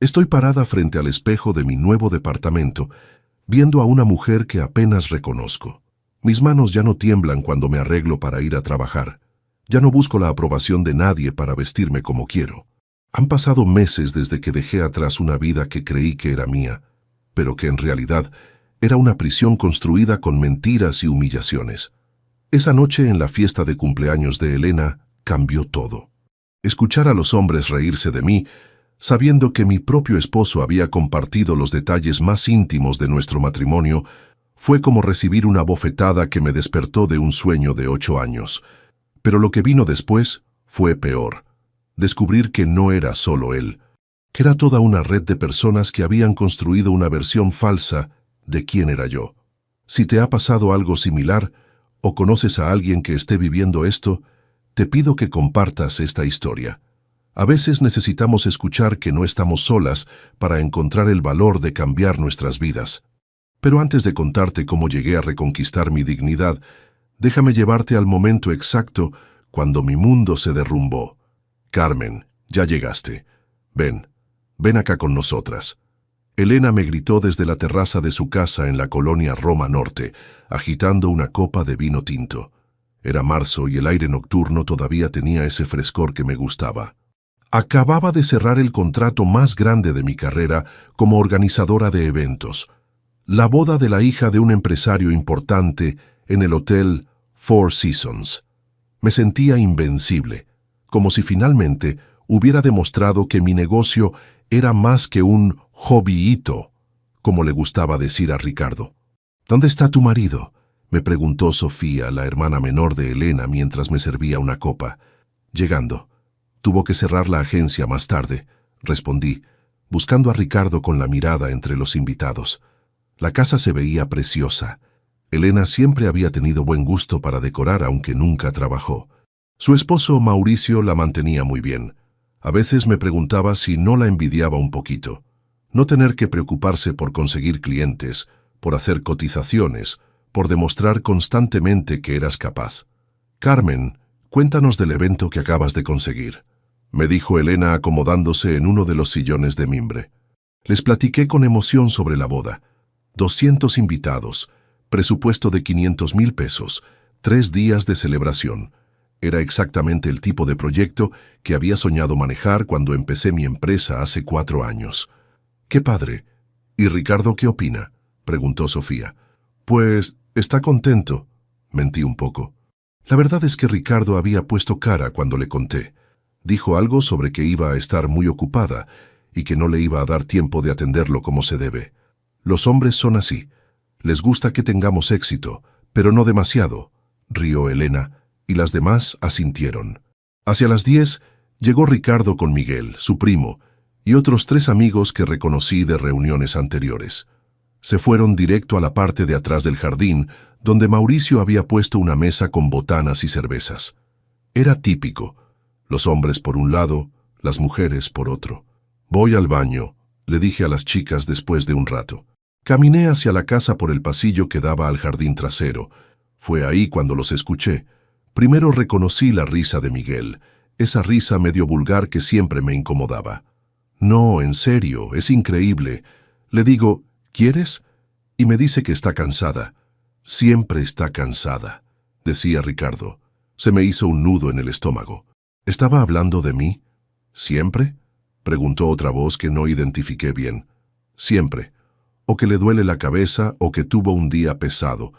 Estoy parada frente al espejo de mi nuevo departamento, viendo a una mujer que apenas reconozco. Mis manos ya no tiemblan cuando me arreglo para ir a trabajar. Ya no busco la aprobación de nadie para vestirme como quiero. Han pasado meses desde que dejé atrás una vida que creí que era mía, pero que en realidad era una prisión construida con mentiras y humillaciones. Esa noche en la fiesta de cumpleaños de Elena cambió todo. Escuchar a los hombres reírse de mí, sabiendo que mi propio esposo había compartido los detalles más íntimos de nuestro matrimonio, fue como recibir una bofetada que me despertó de un sueño de 8 años. Pero lo que vino después fue peor. Descubrir que no era solo él, que era toda una red de personas que habían construido una versión falsa de quién era yo. Si te ha pasado algo similar, o conoces a alguien que esté viviendo esto, te pido que compartas esta historia. A veces necesitamos escuchar que no estamos solas para encontrar el valor de cambiar nuestras vidas. Pero antes de contarte cómo llegué a reconquistar mi dignidad, déjame llevarte al momento exacto cuando mi mundo se derrumbó. Carmen, ya llegaste. Ven acá con nosotras. Elena me gritó desde la terraza de su casa en la colonia Roma Norte, agitando una copa de vino tinto. Era marzo y el aire nocturno todavía tenía ese frescor que me gustaba. Acababa de cerrar el contrato más grande de mi carrera como organizadora de eventos. La boda de la hija de un empresario importante en el hotel Four Seasons. Me sentía invencible, como si finalmente hubiera demostrado que mi negocio era más que un hobbyito, como le gustaba decir a Ricardo. ¿Dónde está tu marido?, me preguntó Sofía, la hermana menor de Elena, mientras me servía una copa. Llegando. Tuvo que cerrar la agencia más tarde, respondí, buscando a Ricardo con la mirada entre los invitados. La casa se veía preciosa. Elena siempre había tenido buen gusto para decorar, aunque nunca trabajó. Su esposo Mauricio la mantenía muy bien. A veces me preguntaba si no la envidiaba un poquito. No tener que preocuparse por conseguir clientes, por hacer cotizaciones, por demostrar constantemente que eras capaz. Carmen, cuéntanos del evento que acabas de conseguir, me dijo Elena acomodándose en uno de los sillones de mimbre. Les platiqué con emoción sobre la boda. 200 invitados, presupuesto de 500,000 pesos, 3 días de celebración. Era exactamente el tipo de proyecto que había soñado manejar cuando empecé mi empresa hace 4 años. ¡Qué padre! ¿Y Ricardo qué opina?, preguntó Sofía. Pues está contento, mentí un poco. La verdad es que Ricardo había puesto cara cuando le conté. Dijo algo sobre que iba a estar muy ocupada y que no le iba a dar tiempo de atenderlo como se debe. Los hombres son así. Les gusta que tengamos éxito, pero no demasiado, rió Elena, y las demás asintieron. Hacia las 10 llegó Ricardo con Miguel, su primo, y otros 3 amigos que reconocí de reuniones anteriores. Se fueron directo a la parte de atrás del jardín, donde Mauricio había puesto una mesa con botanas y cervezas. Era típico. Los hombres por un lado, las mujeres por otro. Voy al baño, le dije a las chicas después de un rato. Caminé hacia la casa por el pasillo que daba al jardín trasero. Fue ahí cuando los escuché. Primero reconocí la risa de Miguel, esa risa medio vulgar que siempre me incomodaba. No, en serio, es increíble. Le digo, ¿quieres? Y me dice que está cansada. Siempre está cansada, decía Ricardo. Se me hizo un nudo en el estómago. ¿Estaba hablando de mí? ¿Siempre?, preguntó otra voz que no identifiqué bien. Siempre. O que le duele la cabeza o que tuvo un día pesado.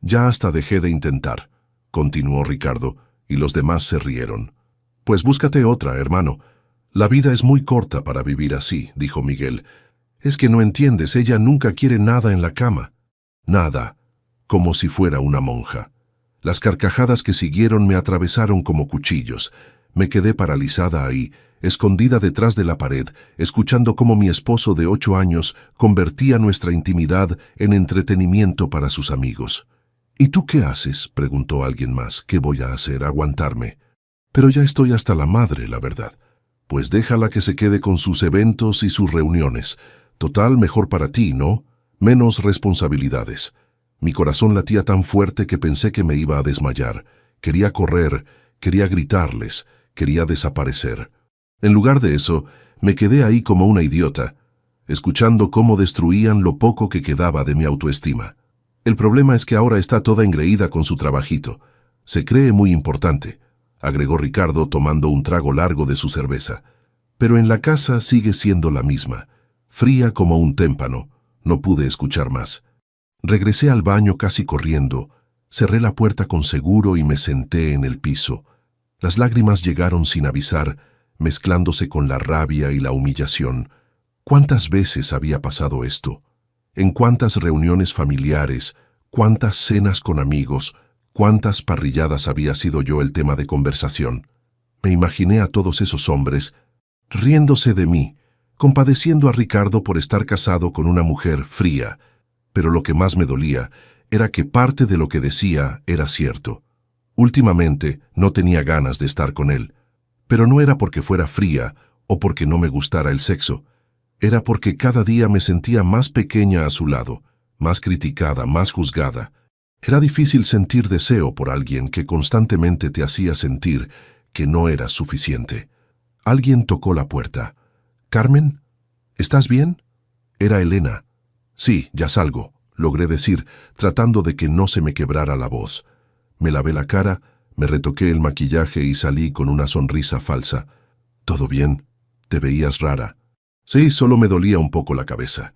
Ya hasta dejé de intentar, continuó Ricardo, y los demás se rieron. Pues búscate otra, hermano. La vida es muy corta para vivir así, dijo Miguel. Es que no entiendes, ella nunca quiere nada en la cama. Nada, como si fuera una monja. Las carcajadas que siguieron me atravesaron como cuchillos. Me quedé paralizada ahí, escondida detrás de la pared, escuchando cómo mi esposo de 8 años convertía nuestra intimidad en entretenimiento para sus amigos. ¿Y tú qué haces?, preguntó alguien más. ¿Qué voy a hacer? Aguantarme. Pero ya estoy hasta la madre, la verdad. Pues déjala que se quede con sus eventos y sus reuniones. Total, mejor para ti, ¿no? Menos responsabilidades. Mi corazón latía tan fuerte que pensé que me iba a desmayar. Quería correr, quería gritarles, quería desaparecer. En lugar de eso, me quedé ahí como una idiota, escuchando cómo destruían lo poco que quedaba de mi autoestima. El problema es que ahora está toda engreída con su trabajito. Se cree muy importante, agregó Ricardo tomando un trago largo de su cerveza. Pero en la casa sigue siendo la misma, fría como un témpano. No pude escuchar más. Regresé al baño casi corriendo, cerré la puerta con seguro y me senté en el piso. Las lágrimas llegaron sin avisar, mezclándose con la rabia y la humillación. ¿Cuántas veces había pasado esto? ¿En cuántas reuniones familiares, cuántas cenas con amigos, cuántas parrilladas había sido yo el tema de conversación? Me imaginé a todos esos hombres riéndose de mí, compadeciendo a Ricardo por estar casado con una mujer fría, pero lo que más me dolía era que parte de lo que decía era cierto. Últimamente no tenía ganas de estar con él, pero no era porque fuera fría o porque no me gustara el sexo. Era porque cada día me sentía más pequeña a su lado, más criticada, más juzgada. Era difícil sentir deseo por alguien que constantemente te hacía sentir que no eras suficiente. Alguien tocó la puerta. «¿Carmen? ¿Estás bien?» Era Elena. «Sí, ya salgo», logré decir, tratando de que no se me quebrara la voz. Me lavé la cara, me retoqué el maquillaje y salí con una sonrisa falsa. «¿Todo bien? Te veías rara». «Sí, solo me dolía un poco la cabeza».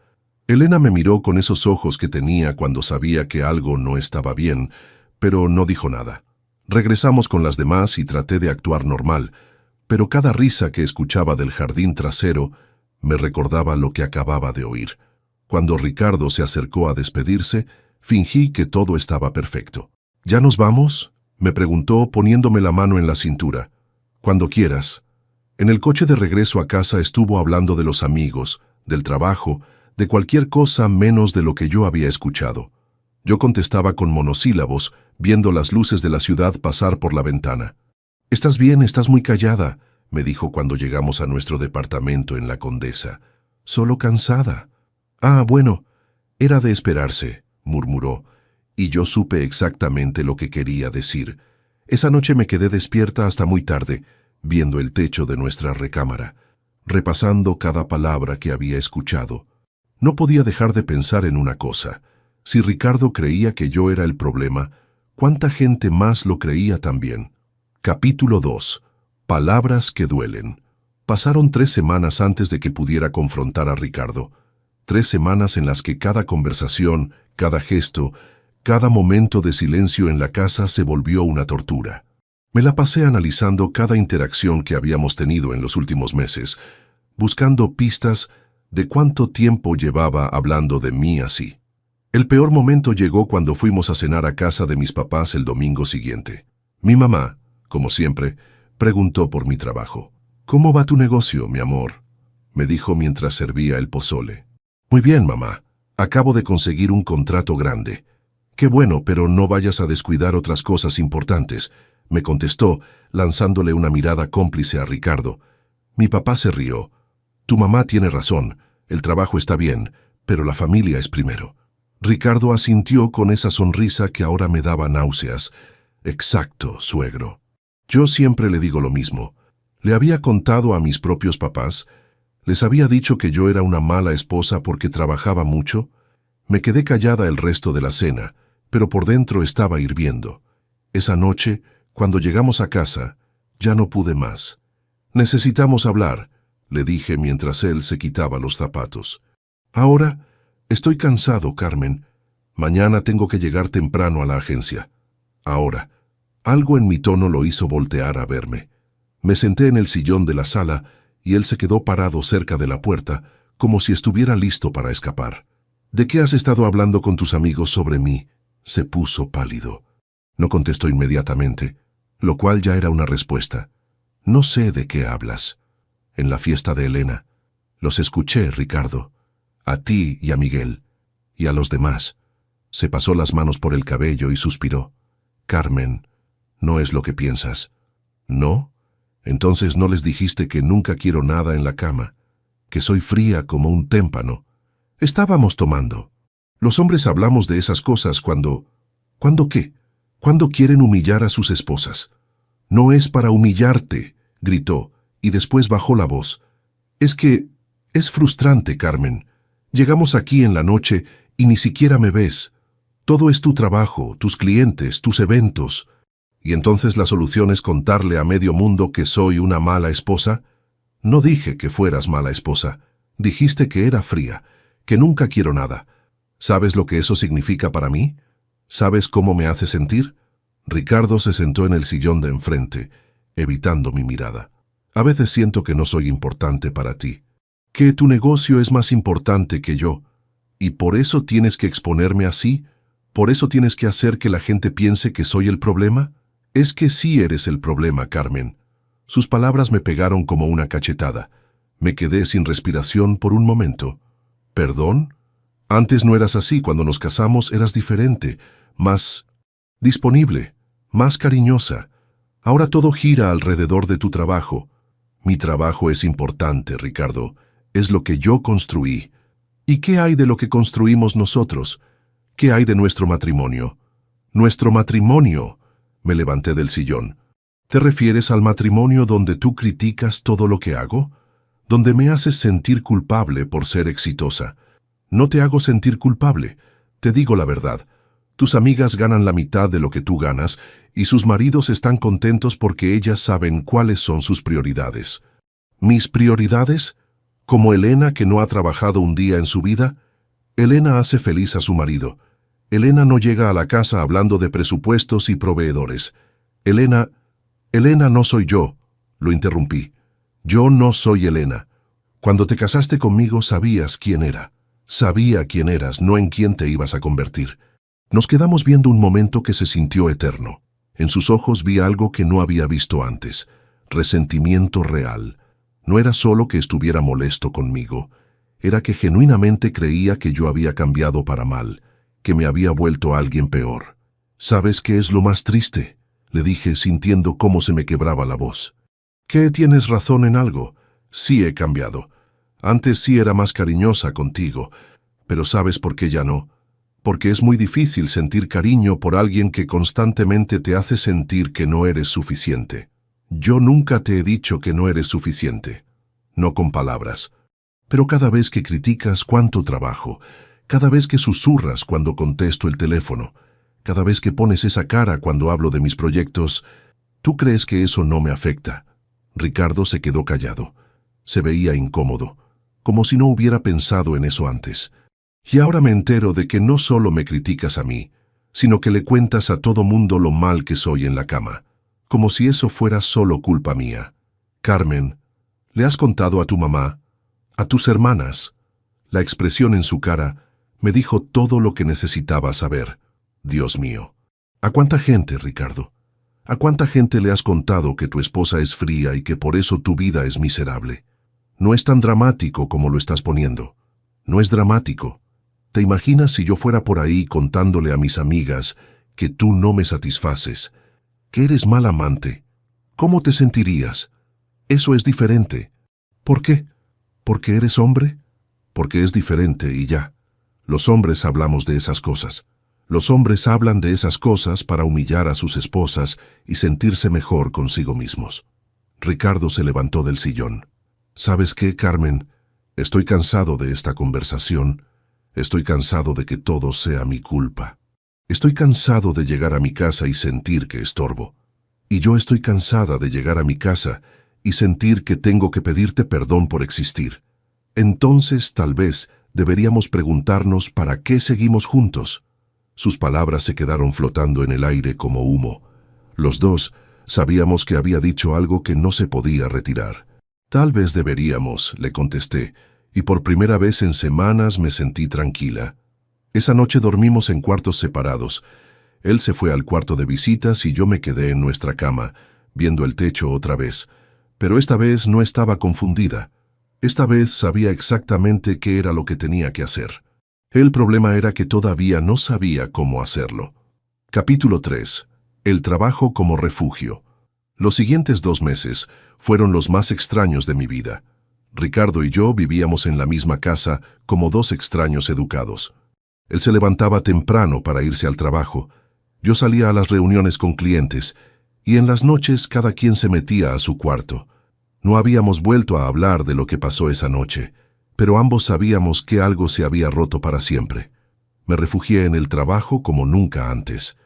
Elena me miró con esos ojos que tenía cuando sabía que algo no estaba bien, pero no dijo nada. Regresamos con las demás y traté de actuar normal, pero cada risa que escuchaba del jardín trasero me recordaba lo que acababa de oír. Cuando Ricardo se acercó a despedirse, fingí que todo estaba perfecto. «¿Ya nos vamos?», me preguntó poniéndome la mano en la cintura. «Cuando quieras». En el coche de regreso a casa estuvo hablando de los amigos, del trabajo, de cualquier cosa menos de lo que yo había escuchado. Yo contestaba con monosílabos, viendo las luces de la ciudad pasar por la ventana. «¿Estás bien? Estás muy callada», me dijo cuando llegamos a nuestro departamento en la Condesa. «Solo cansada». «Ah, bueno, era de esperarse», murmuró, y yo supe exactamente lo que quería decir. Esa noche me quedé despierta hasta muy tarde, viendo el techo de nuestra recámara, repasando cada palabra que había escuchado. No podía dejar de pensar en una cosa. Si Ricardo creía que yo era el problema, ¿cuánta gente más lo creía también? Capítulo 2. Palabras que duelen. Pasaron 3 semanas antes de que pudiera confrontar a Ricardo. 3 semanas en las que cada conversación, cada gesto, cada momento de silencio en la casa se volvió una tortura. Me la pasé analizando cada interacción que habíamos tenido en los últimos meses, buscando pistas de cuánto tiempo llevaba hablando de mí así. El peor momento llegó cuando fuimos a cenar a casa de mis papás el domingo siguiente. Mi mamá, como siempre, preguntó por mi trabajo. «¿Cómo va tu negocio, mi amor?», me dijo mientras servía el pozole. «Muy bien, mamá. Acabo de conseguir un contrato grande». «Qué bueno, pero no vayas a descuidar otras cosas importantes», me contestó, lanzándole una mirada cómplice a Ricardo. Mi papá se rió. «Tu mamá tiene razón. El trabajo está bien, pero la familia es primero». Ricardo asintió con esa sonrisa que ahora me daba náuseas. «Exacto, suegro». Yo siempre le digo lo mismo. Le había contado a mis propios papás. Les había dicho que yo era una mala esposa porque trabajaba mucho. Me quedé callada el resto de la cena, pero por dentro estaba hirviendo. Esa noche, cuando llegamos a casa, ya no pude más. «Necesitamos hablar», le dije mientras él se quitaba los zapatos. «Ahora estoy cansado, Carmen. Mañana tengo que llegar temprano a la agencia». Ahora, algo en mi tono lo hizo voltear a verme. Me senté en el sillón de la sala y él se quedó parado cerca de la puerta, como si estuviera listo para escapar. «¿De qué has estado hablando con tus amigos sobre mí?», se puso pálido. No contestó inmediatamente, lo cual ya era una respuesta. «No sé de qué hablas». «En la fiesta de Elena. Los escuché, Ricardo. A ti y a Miguel. Y a los demás». Se pasó las manos por el cabello y suspiró. «Carmen, no es lo que piensas». «¿No? Entonces no les dijiste que nunca quiero nada en la cama, que soy fría como un témpano». «Estábamos tomando. Los hombres hablamos de esas cosas cuando... ¿Cuándo qué? Cuando quieren humillar a sus esposas». «No es para humillarte», gritó, y después bajó la voz. Es que es frustrante, Carmen. Llegamos aquí en la noche y ni siquiera me ves. Todo es tu trabajo, tus clientes, tus eventos. ¿Y entonces la solución es contarle a medio mundo que soy una mala esposa? No dije que fueras mala esposa. Dijiste que era fría, que nunca quiero nada. ¿Sabes lo que eso significa para mí? ¿Sabes cómo me hace sentir? Ricardo se sentó en el sillón de enfrente, evitando mi mirada. A veces siento que no soy importante para ti, que tu negocio es más importante que yo, y por eso tienes que exponerme así, por eso tienes que hacer que la gente piense que soy el problema. Es que sí eres el problema, Carmen. Sus palabras me pegaron como una cachetada. Me quedé sin respiración por un momento. ¿Perdón? Antes no eras así, cuando nos casamos eras diferente, más disponible, más cariñosa. Ahora todo gira alrededor de tu trabajo. Mi trabajo es importante, Ricardo. Es lo que yo construí. ¿Y qué hay de lo que construimos nosotros? ¿Qué hay de nuestro matrimonio? ¡Nuestro matrimonio! Me levanté del sillón. ¿Te refieres al matrimonio donde tú criticas todo lo que hago? ¿Donde me haces sentir culpable por ser exitosa? No te hago sentir culpable. Te digo la verdad. Tus amigas ganan la mitad de lo que tú ganas y sus maridos están contentos porque ellas saben cuáles son sus prioridades. ¿Mis prioridades? ¿Como Elena, que no ha trabajado un día en su vida? Elena hace feliz a su marido. Elena no llega a la casa hablando de presupuestos y proveedores. Elena no soy yo, lo interrumpí. Yo no soy Elena. Cuando te casaste conmigo sabías quién era. Sabía quién eras, no en quién te ibas a convertir. Nos quedamos viendo un momento que se sintió eterno. En sus ojos vi algo que no había visto antes. Resentimiento real. No era solo que estuviera molesto conmigo. Era que genuinamente creía que yo había cambiado para mal, que me había vuelto alguien peor. ¿Sabes qué es lo más triste?, le dije, sintiendo cómo se me quebraba la voz. ¿Qué, tienes razón en algo? Sí he cambiado. Antes sí era más cariñosa contigo, pero ¿sabes por qué ya no? Porque es muy difícil sentir cariño por alguien que constantemente te hace sentir que no eres suficiente. Yo nunca te he dicho que no eres suficiente. No con palabras. Pero cada vez que criticas cuánto trabajo, cada vez que susurras cuando contesto el teléfono, cada vez que pones esa cara cuando hablo de mis proyectos, ¿tú crees que eso no me afecta? Ricardo se quedó callado. Se veía incómodo, como si no hubiera pensado en eso antes. Y ahora me entero de que no solo me criticas a mí, sino que le cuentas a todo mundo lo mal que soy en la cama, como si eso fuera solo culpa mía. Carmen, ¿le has contado a tu mamá? ¿A tus hermanas? La expresión en su cara me dijo todo lo que necesitaba saber. Dios mío. ¿A cuánta gente, Ricardo? ¿A cuánta gente le has contado que tu esposa es fría y que por eso tu vida es miserable? No es tan dramático como lo estás poniendo. No es dramático. ¿Te imaginas si yo fuera por ahí contándole a mis amigas que tú no me satisfaces, que eres mal amante? ¿Cómo te sentirías? Eso es diferente. ¿Por qué? ¿Porque eres hombre? Porque es diferente y ya. Los hombres hablamos de esas cosas. Los hombres hablan de esas cosas para humillar a sus esposas y sentirse mejor consigo mismos. Ricardo se levantó del sillón. ¿Sabes qué, Carmen? Estoy cansado de esta conversación. Estoy cansado de que todo sea mi culpa. Estoy cansado de llegar a mi casa y sentir que estorbo. Y yo estoy cansada de llegar a mi casa y sentir que tengo que pedirte perdón por existir. Entonces, tal vez, deberíamos preguntarnos para qué seguimos juntos. Sus palabras se quedaron flotando en el aire como humo. Los dos sabíamos que había dicho algo que no se podía retirar. Tal vez deberíamos, le contesté, y por primera vez en semanas me sentí tranquila. Esa noche dormimos en cuartos separados. Él se fue al cuarto de visitas y yo me quedé en nuestra cama, viendo el techo otra vez. Pero esta vez no estaba confundida. Esta vez sabía exactamente qué era lo que tenía que hacer. El problema era que todavía no sabía cómo hacerlo. Capítulo 3. El trabajo como refugio. Los siguientes 2 meses fueron los más extraños de mi vida. Ricardo y yo vivíamos en la misma casa como 2 extraños educados. Él se levantaba temprano para irse al trabajo. Yo salía a las reuniones con clientes y en las noches cada quien se metía a su cuarto. No habíamos vuelto a hablar de lo que pasó esa noche, pero ambos sabíamos que algo se había roto para siempre. Me refugié en el trabajo como nunca antes.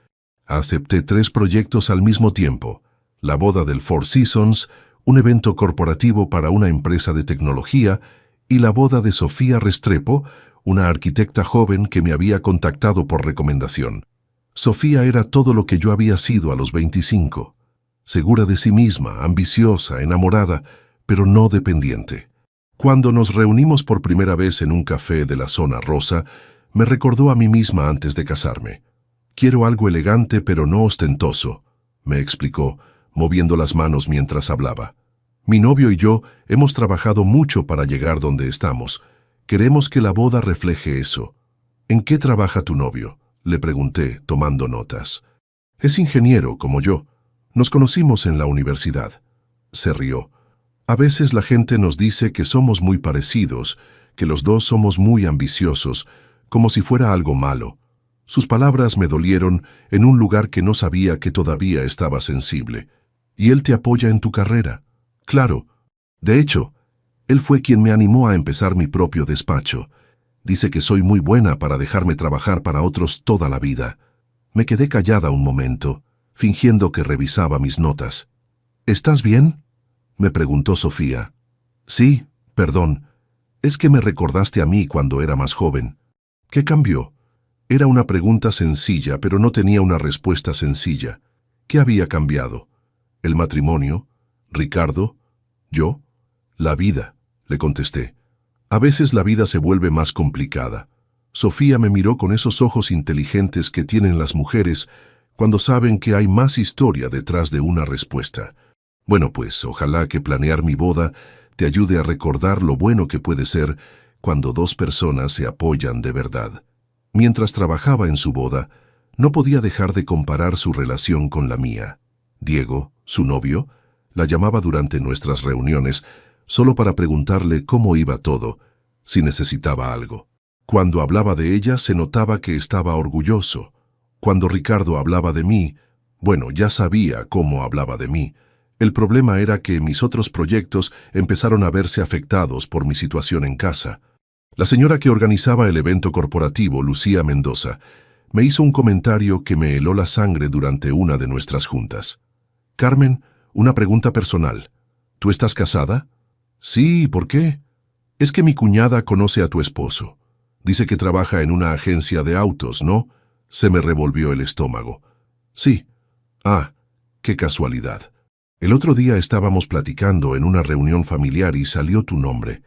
Acepté 3 proyectos al mismo tiempo: la boda del Four Seasons, un evento corporativo para una empresa de tecnología, y la boda de Sofía Restrepo, una arquitecta joven que me había contactado por recomendación. Sofía era todo lo que yo había sido a los 25. Segura de sí misma, ambiciosa, enamorada, pero no dependiente. Cuando nos reunimos por primera vez en un café de la zona rosa, me recordó a mí misma antes de casarme. «Quiero algo elegante pero no ostentoso», me explicó, moviendo las manos mientras hablaba. «Mi novio y yo hemos trabajado mucho para llegar donde estamos. Queremos que la boda refleje eso». «¿En qué trabaja tu novio?», le pregunté, tomando notas. «Es ingeniero, como yo. Nos conocimos en la universidad». Se rió. «A veces la gente nos dice que somos muy parecidos, que los dos somos muy ambiciosos, como si fuera algo malo». Sus palabras me dolieron en un lugar que no sabía que todavía estaba sensible. «¿Y él te apoya en tu carrera?». «Claro. De hecho, él fue quien me animó a empezar mi propio despacho. Dice que soy muy buena para dejarme trabajar para otros toda la vida». Me quedé callada un momento, fingiendo que revisaba mis notas. «¿Estás bien?», me preguntó Sofía. «Sí, perdón. Es que me recordaste a mí cuando era más joven». «¿Qué cambió?». Era una pregunta sencilla, pero no tenía una respuesta sencilla. ¿Qué había cambiado? ¿El matrimonio? ¿Ricardo? ¿Yo? «La vida», le contesté. «A veces la vida se vuelve más complicada». Sofía me miró con esos ojos inteligentes que tienen las mujeres cuando saben que hay más historia detrás de una respuesta. «Bueno, pues, ojalá que planear mi boda te ayude a recordar lo bueno que puede ser cuando 2 personas se apoyan de verdad». Mientras trabajaba en su boda, no podía dejar de comparar su relación con la mía. Diego, su novio, la llamaba durante nuestras reuniones solo para preguntarle cómo iba todo, si necesitaba algo. Cuando hablaba de ella se notaba que estaba orgulloso. Cuando Ricardo hablaba de mí, bueno, ya sabía cómo hablaba de mí. El problema era que mis otros proyectos empezaron a verse afectados por mi situación en casa. La señora que organizaba el evento corporativo, Lucía Mendoza, me hizo un comentario que me heló la sangre durante una de nuestras juntas. «Carmen, una pregunta personal. ¿Tú estás casada?». «Sí, ¿por qué?». «Es que mi cuñada conoce a tu esposo. Dice que trabaja en una agencia de autos, ¿no?». Se me revolvió el estómago. «Sí». «Ah, qué casualidad. El otro día estábamos platicando en una reunión familiar y salió tu nombre.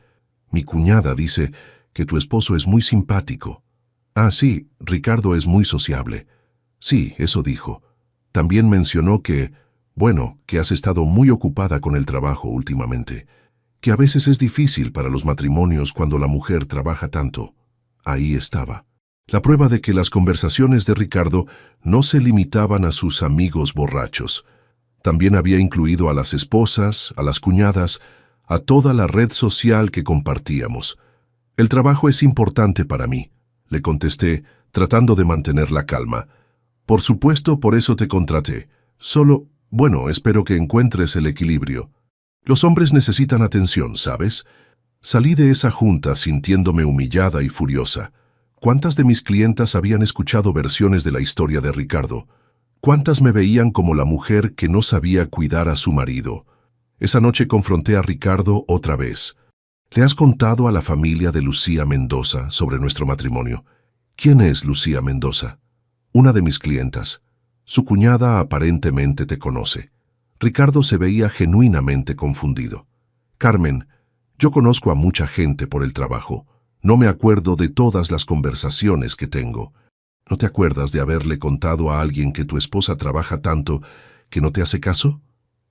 Mi cuñada dice que tu esposo es muy simpático». «Ah, sí, Ricardo es muy sociable». «Sí, eso dijo. También mencionó que, bueno, que has estado muy ocupada con el trabajo últimamente, que a veces es difícil para los matrimonios cuando la mujer trabaja tanto». Ahí estaba. La prueba de que las conversaciones de Ricardo no se limitaban a sus amigos borrachos. También había incluido a las esposas, a las cuñadas, a toda la red social que compartíamos. «El trabajo es importante para mí», le contesté, tratando de mantener la calma. «Por supuesto, por eso te contraté. Solo, bueno, espero que encuentres el equilibrio. Los hombres necesitan atención, ¿sabes?». Salí de esa junta sintiéndome humillada y furiosa. ¿Cuántas de mis clientas habían escuchado versiones de la historia de Ricardo? ¿Cuántas me veían como la mujer que no sabía cuidar a su marido? Esa noche confronté a Ricardo otra vez. «¿Le has contado a la familia de Lucía Mendoza sobre nuestro matrimonio?». «¿Quién es Lucía Mendoza?». «Una de mis clientas. Su cuñada aparentemente te conoce». Ricardo se veía genuinamente confundido. «Carmen, yo conozco a mucha gente por el trabajo. No me acuerdo de todas las conversaciones que tengo». «¿No te acuerdas de haberle contado a alguien que tu esposa trabaja tanto que no te hace caso?».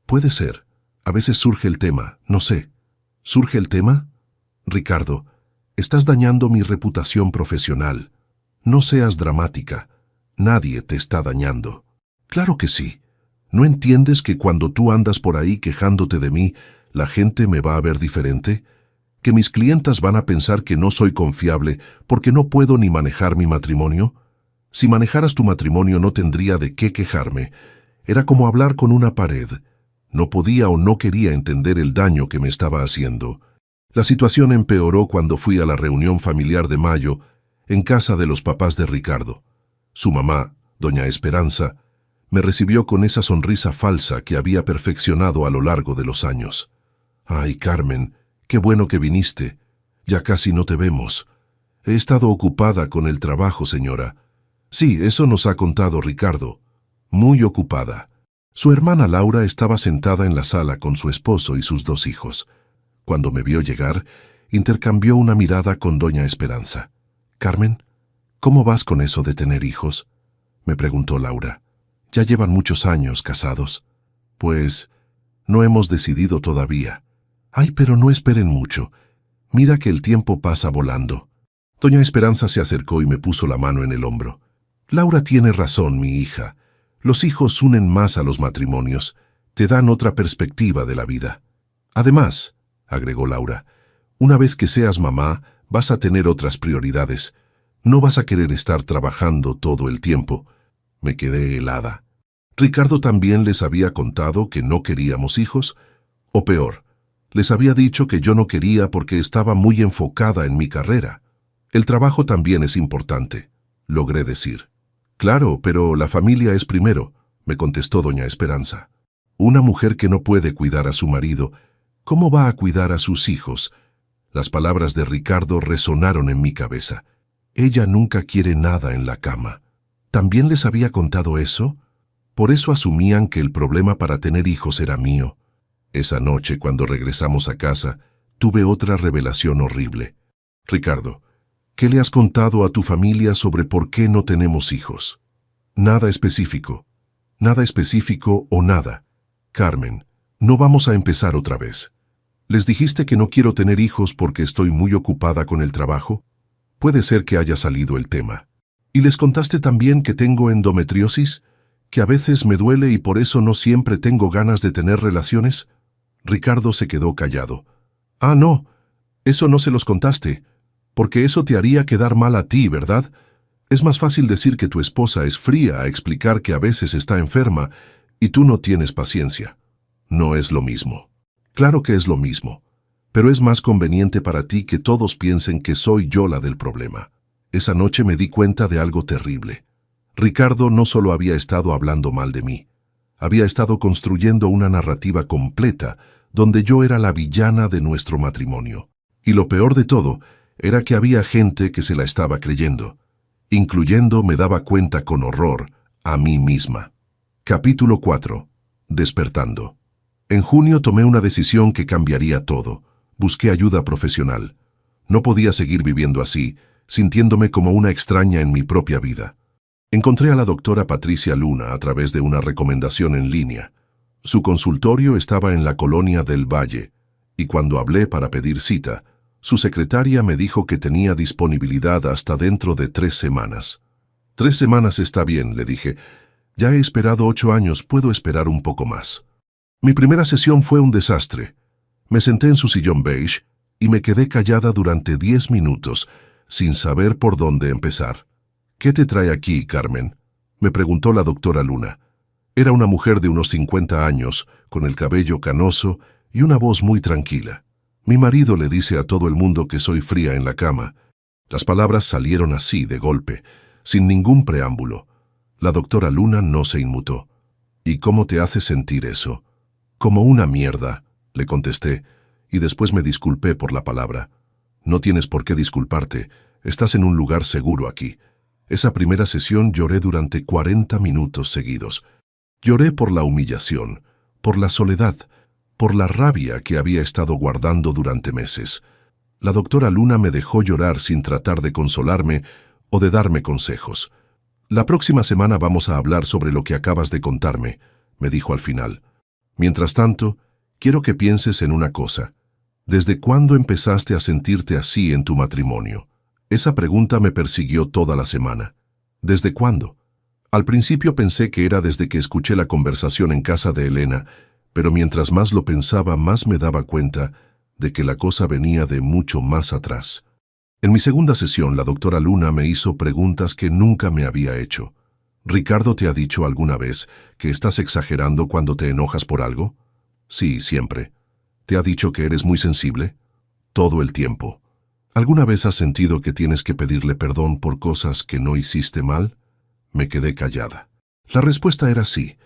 «Puede ser. A veces surge el tema, no sé». «¿Surge el tema?». «Ricardo, estás dañando mi reputación profesional. No seas dramática. Nadie te está dañando». «Claro que sí. ¿No entiendes que cuando tú andas por ahí quejándote de mí, la gente me va a ver diferente? ¿Que mis clientas van a pensar que no soy confiable porque no puedo ni manejar mi matrimonio? Si manejaras tu matrimonio no tendría de qué quejarme. Era como hablar con una pared. No podía o no quería entender el daño que me estaba haciendo. La situación empeoró cuando fui a la reunión familiar de mayo en casa de los papás de Ricardo. Su mamá, doña Esperanza, me recibió con esa sonrisa falsa que había perfeccionado a lo largo de los años. «Ay, Carmen, qué bueno que viniste. Ya casi no te vemos. He estado ocupada con el trabajo, señora». «Sí, eso nos ha contado Ricardo. Muy ocupada». Su hermana Laura estaba sentada en la sala con su esposo y sus 2 hijos. Cuando me vio llegar, intercambió una mirada con doña Esperanza. «Carmen, ¿cómo vas con eso de tener hijos?», me preguntó Laura. «Ya llevan muchos años casados». «Pues, no hemos decidido todavía». «Ay, pero no esperen mucho. Mira que el tiempo pasa volando». Doña Esperanza se acercó y me puso la mano en el hombro. «Laura tiene razón, mi hija. Los hijos unen más a los matrimonios, te dan otra perspectiva de la vida. Además», agregó Laura, «una vez que seas mamá, vas a tener otras prioridades. No vas a querer estar trabajando todo el tiempo». Me quedé helada. ¿Ricardo también les había contado que no queríamos hijos? O peor, les había dicho que yo no quería porque estaba muy enfocada en mi carrera. «El trabajo también es importante», logré decir. «Claro, pero la familia es primero», me contestó doña Esperanza. «Una mujer que no puede cuidar a su marido, ¿cómo va a cuidar a sus hijos?». Las palabras de Ricardo resonaron en mi cabeza. Ella nunca quiere nada en la cama. ¿También les había contado eso? Por eso asumían que el problema para tener hijos era mío. Esa noche, cuando regresamos a casa, tuve otra revelación horrible. «Ricardo, ¿qué le has contado a tu familia sobre por qué no tenemos hijos?». «Nada específico. Nada específico o nada. Carmen, no vamos a empezar otra vez. ¿Les dijiste que no quiero tener hijos porque estoy muy ocupada con el trabajo?». Puede ser que haya salido el tema. «¿Y les contaste también que tengo endometriosis? ¿Que a veces me duele y por eso no siempre tengo ganas de tener relaciones?». Ricardo se quedó callado. «Ah, no, eso no se los contaste, porque eso te haría quedar mal a ti, ¿verdad? Es más fácil decir que tu esposa es fría a explicar que a veces está enferma y tú no tienes paciencia. No es lo mismo». «Claro que es lo mismo, pero es más conveniente para ti que todos piensen que soy yo la del problema». Esa noche me di cuenta de algo terrible. Ricardo no solo había estado hablando mal de mí, había estado construyendo una narrativa completa donde yo era la villana de nuestro matrimonio. Y lo peor de todo era que había gente que se la estaba creyendo, incluyendo, me daba cuenta con horror, a mí misma. Capítulo 4. Despertando. En junio tomé una decisión que cambiaría todo. Busqué ayuda profesional. No podía seguir viviendo así, sintiéndome como una extraña en mi propia vida. Encontré a la doctora Patricia Luna a través de una recomendación en línea. Su consultorio estaba en la colonia del Valle, y cuando hablé para pedir cita, su secretaria me dijo que tenía disponibilidad hasta dentro de 3 semanas. 3 semanas está bien, le dije. Ya he esperado 8 años, puedo esperar un poco más. Mi primera sesión fue un desastre. Me senté en su sillón beige y me quedé callada durante 10 minutos, sin saber por dónde empezar. «¿Qué te trae aquí, Carmen?», me preguntó la doctora Luna. Era una mujer de unos 50 años, con el cabello canoso y una voz muy tranquila. «Mi marido le dice a todo el mundo que soy fría en la cama». Las palabras salieron así, de golpe, sin ningún preámbulo. La doctora Luna no se inmutó. «¿Y cómo te hace sentir eso?». «Como una mierda», le contesté, y después me disculpé por la palabra. «No tienes por qué disculparte, estás en un lugar seguro aquí». Esa primera sesión lloré durante 40 minutos seguidos. Lloré por la humillación, por la soledad, por la rabia que había estado guardando durante meses. La doctora Luna me dejó llorar sin tratar de consolarme o de darme consejos. «La próxima semana vamos a hablar sobre lo que acabas de contarme», me dijo al final. «Mientras tanto, quiero que pienses en una cosa. ¿Desde cuándo empezaste a sentirte así en tu matrimonio?». Esa pregunta me persiguió toda la semana. ¿Desde cuándo? Al principio pensé que era desde que escuché la conversación en casa de Elena, pero mientras más lo pensaba, más me daba cuenta de que la cosa venía de mucho más atrás. En mi segunda sesión, la doctora Luna me hizo preguntas que nunca me había hecho. «¿Ricardo te ha dicho alguna vez que estás exagerando cuando te enojas por algo?». Sí, siempre. ¿Te ha dicho que eres muy sensible? Todo el tiempo. ¿Alguna vez has sentido que tienes que pedirle perdón por cosas que no hiciste mal? Me quedé callada. La respuesta era sí,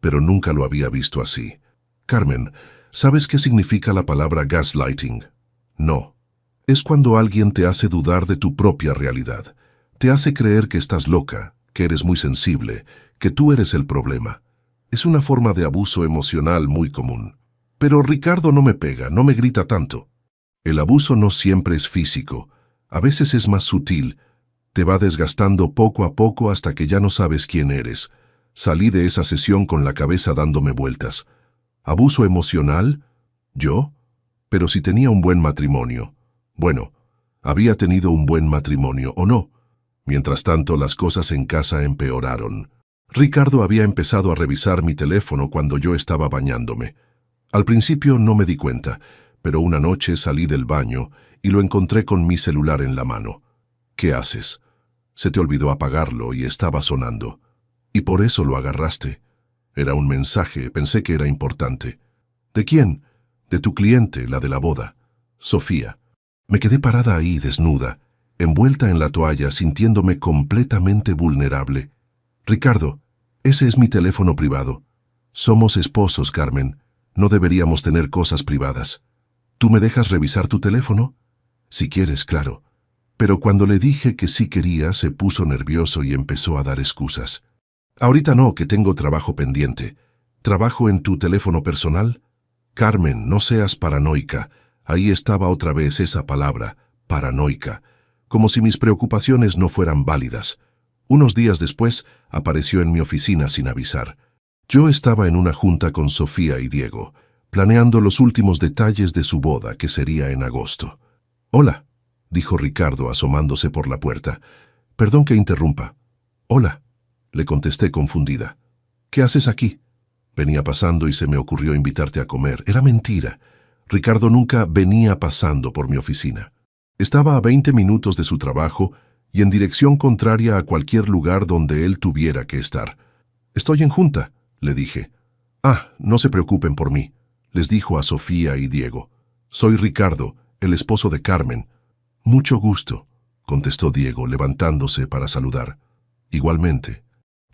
pero nunca lo había visto así. Carmen, ¿sabes qué significa la palabra gaslighting? No. Es cuando alguien te hace dudar de tu propia realidad. Te hace creer que estás loca, que eres muy sensible, que tú eres el problema. Es una forma de abuso emocional muy común. Pero Ricardo no me pega, no me grita tanto. El abuso no siempre es físico, a veces es más sutil. Te va desgastando poco a poco hasta que ya no sabes quién eres. Salí de esa sesión con la cabeza dándome vueltas. ¿Abuso emocional? ¿Yo? Pero si tenía un buen matrimonio. Bueno, había tenido un buen matrimonio, ¿o no? Mientras tanto, las cosas en casa empeoraron. Ricardo había empezado a revisar mi teléfono cuando yo estaba bañándome. Al principio no me di cuenta, pero una noche salí del baño y lo encontré con mi celular en la mano. ¿Qué haces? Se te olvidó apagarlo y estaba sonando. Y por eso lo agarraste. Era un mensaje, pensé que era importante. ¿De quién? De tu cliente, la de la boda. Sofía. Me quedé parada ahí, desnuda, envuelta en la toalla, sintiéndome completamente vulnerable. Ricardo, ese es mi teléfono privado. Somos esposos, Carmen. No deberíamos tener cosas privadas. ¿Tú me dejas revisar tu teléfono? Si quieres, claro. Pero cuando le dije que sí quería, se puso nervioso y empezó a dar excusas. Ahorita no, que tengo trabajo pendiente. ¿Trabajo en tu teléfono personal? Carmen, no seas paranoica. Ahí estaba otra vez esa palabra, paranoica, como si mis preocupaciones no fueran válidas. Unos días después, apareció en mi oficina sin avisar. Yo estaba en una junta con Sofía y Diego, planeando los últimos detalles de su boda, que sería en agosto. «Hola», dijo Ricardo asomándose por la puerta. «Perdón que interrumpa». «Hola», le contesté confundida. «¿Qué haces aquí?» «Venía pasando y se me ocurrió invitarte a comer». Era mentira. Ricardo nunca venía pasando por mi oficina. Estaba a 20 minutos de su trabajo y en dirección contraria a cualquier lugar donde él tuviera que estar. «Estoy en junta», le dije. «Ah, no se preocupen por mí», les dijo a Sofía y Diego. «Soy Ricardo, el esposo de Carmen». «Mucho gusto», contestó Diego, levantándose para saludar. «Igualmente».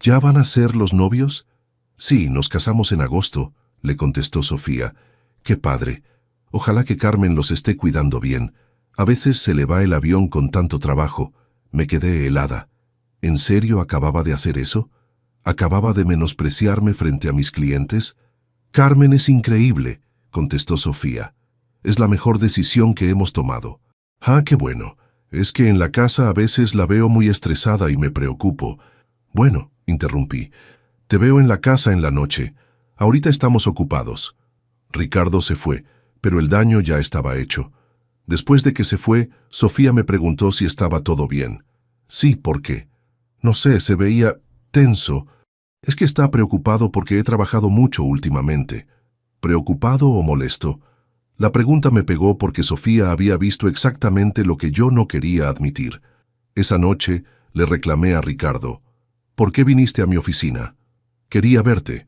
«¿Ya van a ser los novios?» «Sí, nos casamos en agosto», le contestó Sofía. «Qué padre. Ojalá que Carmen los esté cuidando bien. A veces se le va el avión con tanto trabajo». Me quedé helada. ¿En serio acababa de hacer eso? ¿Acababa de menospreciarme frente a mis clientes? «Carmen es increíble», contestó Sofía. «Es la mejor decisión que hemos tomado». «Ah, qué bueno. Es que en la casa a veces la veo muy estresada y me preocupo». «Bueno», interrumpí, «te veo en la casa en la noche. Ahorita estamos ocupados». Ricardo se fue, pero el daño ya estaba hecho. Después de que se fue, Sofía me preguntó si estaba todo bien. «Sí, ¿por qué?» «No sé, se veía tenso». «Es que está preocupado porque he trabajado mucho últimamente». ¿Preocupado o molesto? La pregunta me pegó porque Sofía había visto exactamente lo que yo no quería admitir. Esa noche le reclamé a Ricardo. «¿Por qué viniste a mi oficina?» «Quería verte».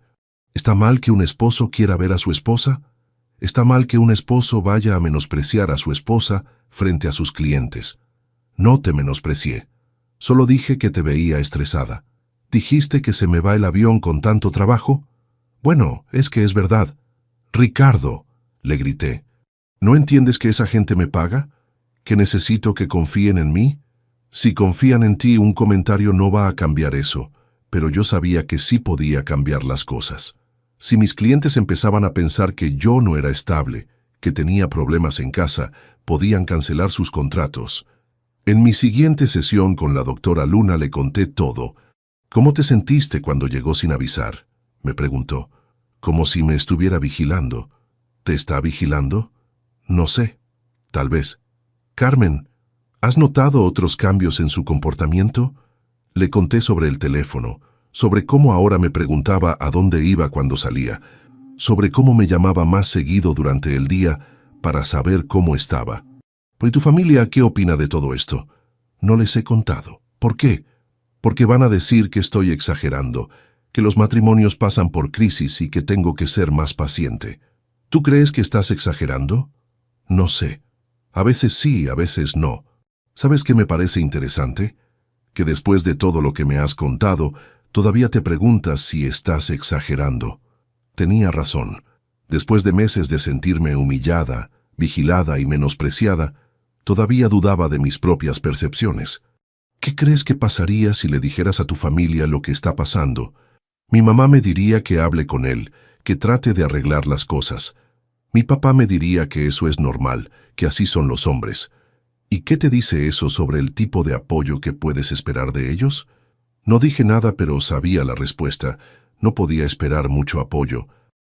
¿Está mal que un esposo quiera ver a su esposa? ¿Está mal que un esposo vaya a menospreciar a su esposa frente a sus clientes? No te menosprecié. Solo dije que te veía estresada. ¿Dijiste que se me va el avión con tanto trabajo? Bueno, es que es verdad. «Ricardo», le grité, ¿no entiendes que esa gente me paga? ¿Que necesito que confíen en mí? Si confían en ti, un comentario no va a cambiar eso, pero yo sabía que sí podía cambiar las cosas. Si mis clientes empezaban a pensar que yo no era estable, que tenía problemas en casa, podían cancelar sus contratos. En mi siguiente sesión con la doctora Luna le conté todo. «¿Cómo te sentiste cuando llegó sin avisar?», me preguntó. «Como si me estuviera vigilando». «¿Te está vigilando?» «No sé. Tal vez». «Carmen, ¿has notado otros cambios en su comportamiento?» Le conté sobre el teléfono, sobre cómo ahora me preguntaba a dónde iba cuando salía, sobre cómo me llamaba más seguido durante el día para saber cómo estaba. «¿Y tu familia qué opina de todo esto?» «No les he contado». «¿Por qué?» «Porque van a decir que estoy exagerando, que los matrimonios pasan por crisis y que tengo que ser más paciente». ¿Tú crees que estás exagerando? No sé. A veces sí, a veces no. ¿Sabes qué me parece interesante? Que después de todo lo que me has contado, todavía te preguntas si estás exagerando. Tenía razón. Después de meses de sentirme humillada, vigilada y menospreciada, todavía dudaba de mis propias percepciones. ¿Qué crees que pasaría si le dijeras a tu familia lo que está pasando? Mi mamá me diría que hable con él, que trate de arreglar las cosas. Mi papá me diría que eso es normal, que así son los hombres. ¿Y qué te dice eso sobre el tipo de apoyo que puedes esperar de ellos? No dije nada, pero sabía la respuesta. No podía esperar mucho apoyo.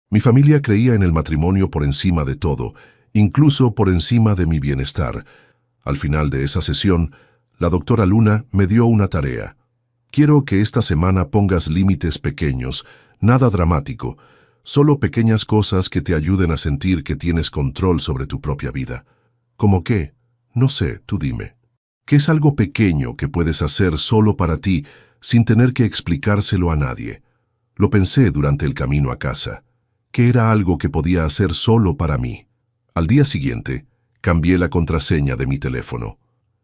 Mi familia creía en el matrimonio por encima de todo, incluso por encima de mi bienestar. Al final de esa sesión, la doctora Luna me dio una tarea. Quiero que esta semana pongas límites pequeños, nada dramático, solo pequeñas cosas que te ayuden a sentir que tienes control sobre tu propia vida. ¿Cómo qué? No sé, tú dime. ¿Qué es algo pequeño que puedes hacer solo para ti, sin tener que explicárselo a nadie? Lo pensé durante el camino a casa, que era algo que podía hacer solo para mí. Al día siguiente, cambié la contraseña de mi teléfono.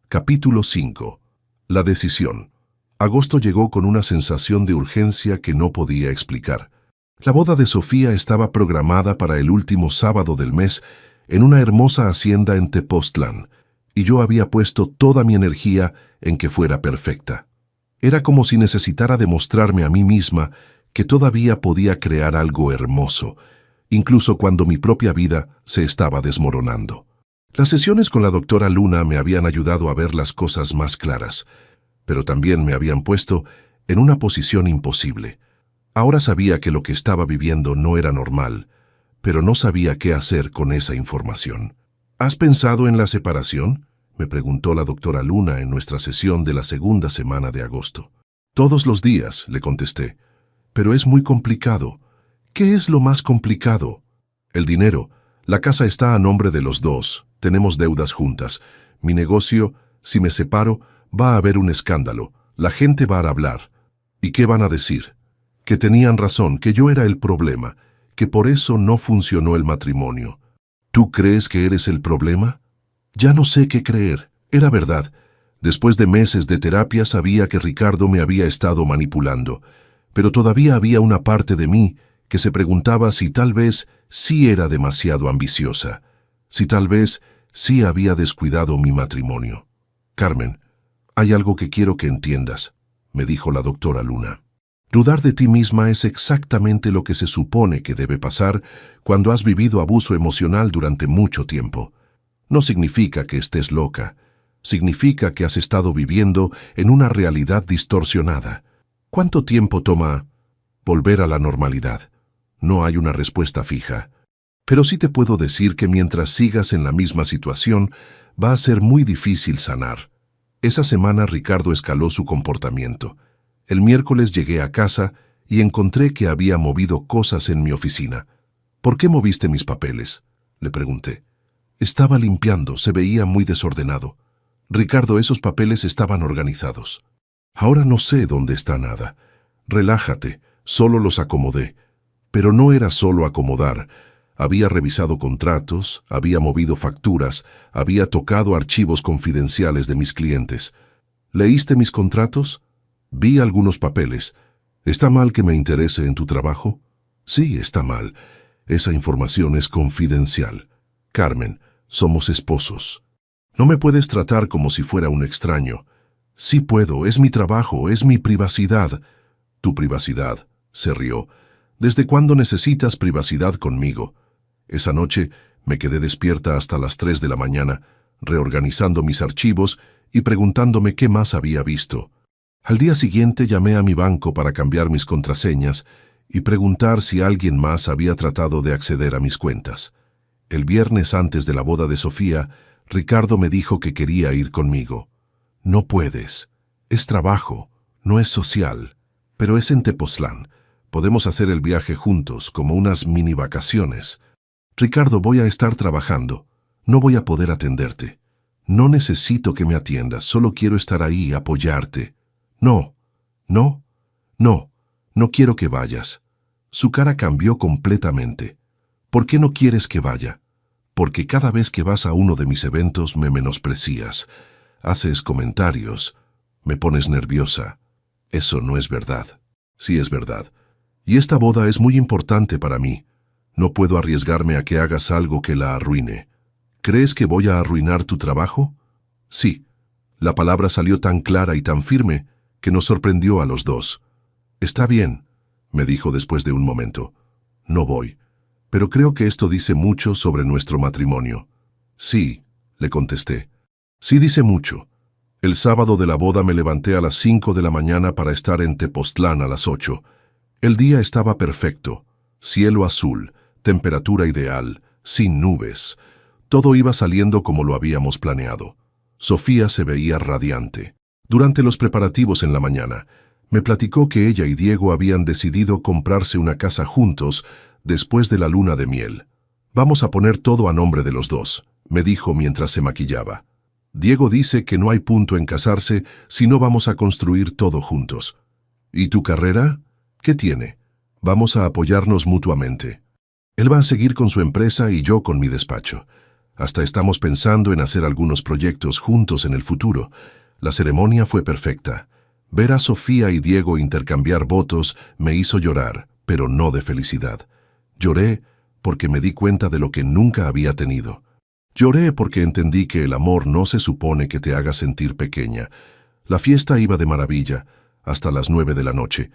Capítulo 5. La decisión. Agosto llegó con una sensación de urgencia que no podía explicar. La boda de Sofía estaba programada para el último sábado del mes en una hermosa hacienda en Tepoztlán, y yo había puesto toda mi energía en que fuera perfecta. Era como si necesitara demostrarme a mí misma que todavía podía crear algo hermoso, incluso cuando mi propia vida se estaba desmoronando. Las sesiones con la doctora Luna me habían ayudado a ver las cosas más claras, pero también me habían puesto en una posición imposible. Ahora sabía que lo que estaba viviendo no era normal, pero no sabía qué hacer con esa información. ¿Has pensado en la separación?, me preguntó la doctora Luna en nuestra sesión de la segunda semana de agosto. Todos los días, le contesté, pero es muy complicado. ¿Qué es lo más complicado? El dinero. La casa está a nombre de los dos, tenemos deudas juntas. Mi negocio, si me separo, va a haber un escándalo, la gente va a hablar. ¿Y qué van a decir? Que tenían razón, que yo era el problema, que por eso no funcionó el matrimonio. ¿Tú crees que eres el problema? Ya no sé qué creer. Era verdad. Después de meses de terapia sabía que Ricardo me había estado manipulando, pero todavía había una parte de mí que se preguntaba si tal vez sí era demasiado ambiciosa, si tal vez sí había descuidado mi matrimonio. Carmen, hay algo que quiero que entiendas, me dijo la doctora Luna. Dudar de ti misma es exactamente lo que se supone que debe pasar cuando has vivido abuso emocional durante mucho tiempo. No significa que estés loca, significa que has estado viviendo en una realidad distorsionada. ¿Cuánto tiempo toma volver a la normalidad? No hay una respuesta fija. Pero sí te puedo decir que mientras sigas en la misma situación, va a ser muy difícil sanar. Esa semana Ricardo escaló su comportamiento. El miércoles llegué a casa y encontré que había movido cosas en mi oficina. ¿Por qué moviste mis papeles?, le pregunté. Estaba limpiando, se veía muy desordenado. Ricardo, esos papeles estaban organizados. Ahora no sé dónde está nada. Relájate, solo los acomodé. Pero no era solo acomodar. Había revisado contratos, había movido facturas, había tocado archivos confidenciales de mis clientes. ¿Leíste mis contratos? Vi algunos papeles. ¿Está mal que me interese en tu trabajo? Sí, está mal. Esa información es confidencial. Carmen, somos esposos. No me puedes tratar como si fuera un extraño. Sí puedo, es mi trabajo, es mi privacidad. Tu privacidad, se rió. ¿Desde cuándo necesitas privacidad conmigo? Esa noche me quedé despierta hasta las 3 de la mañana, reorganizando mis archivos y preguntándome qué más había visto. Al día siguiente llamé a mi banco para cambiar mis contraseñas y preguntar si alguien más había tratado de acceder a mis cuentas. El viernes antes de la boda de Sofía, Ricardo me dijo que quería ir conmigo. No puedes. Es trabajo, no es social, pero es en Tepoztlán. Podemos hacer el viaje juntos, como unas mini vacaciones. Ricardo, voy a estar trabajando. No voy a poder atenderte. No necesito que me atiendas, solo quiero estar ahí, apoyarte. No, no, no, no quiero que vayas. Su cara cambió completamente. ¿Por qué no quieres que vaya? Porque cada vez que vas a uno de mis eventos me menosprecias, haces comentarios, me pones nerviosa. Eso no es verdad. Sí es verdad. Y esta boda es muy importante para mí. No puedo arriesgarme a que hagas algo que la arruine. ¿Crees que voy a arruinar tu trabajo? Sí. La palabra salió tan clara y tan firme que nos sorprendió a los dos. Está bien, me dijo después de un momento. No voy. Pero creo que esto dice mucho sobre nuestro matrimonio. Sí, le contesté. Sí dice mucho. El sábado de la boda me levanté a las 5 de la mañana para estar en Tepoztlán a las 8. El día estaba perfecto. Cielo azul, temperatura ideal, sin nubes. Todo iba saliendo como lo habíamos planeado. Sofía se veía radiante. Durante los preparativos en la mañana, me platicó que ella y Diego habían decidido comprarse una casa juntos después de la luna de miel. Vamos a poner todo a nombre de los dos, me dijo mientras se maquillaba. Diego dice que no hay punto en casarse si no vamos a construir todo juntos. ¿Y tu carrera? ¿Qué tiene? Vamos a apoyarnos mutuamente. Él va a seguir con su empresa y yo con mi despacho. Hasta estamos pensando en hacer algunos proyectos juntos en el futuro. La ceremonia fue perfecta. Ver a Sofía y Diego intercambiar votos me hizo llorar, pero no de felicidad. Lloré porque me di cuenta de lo que nunca había tenido. Lloré porque entendí que el amor no se supone que te haga sentir pequeña. La fiesta iba de maravilla, hasta las 9 de la noche.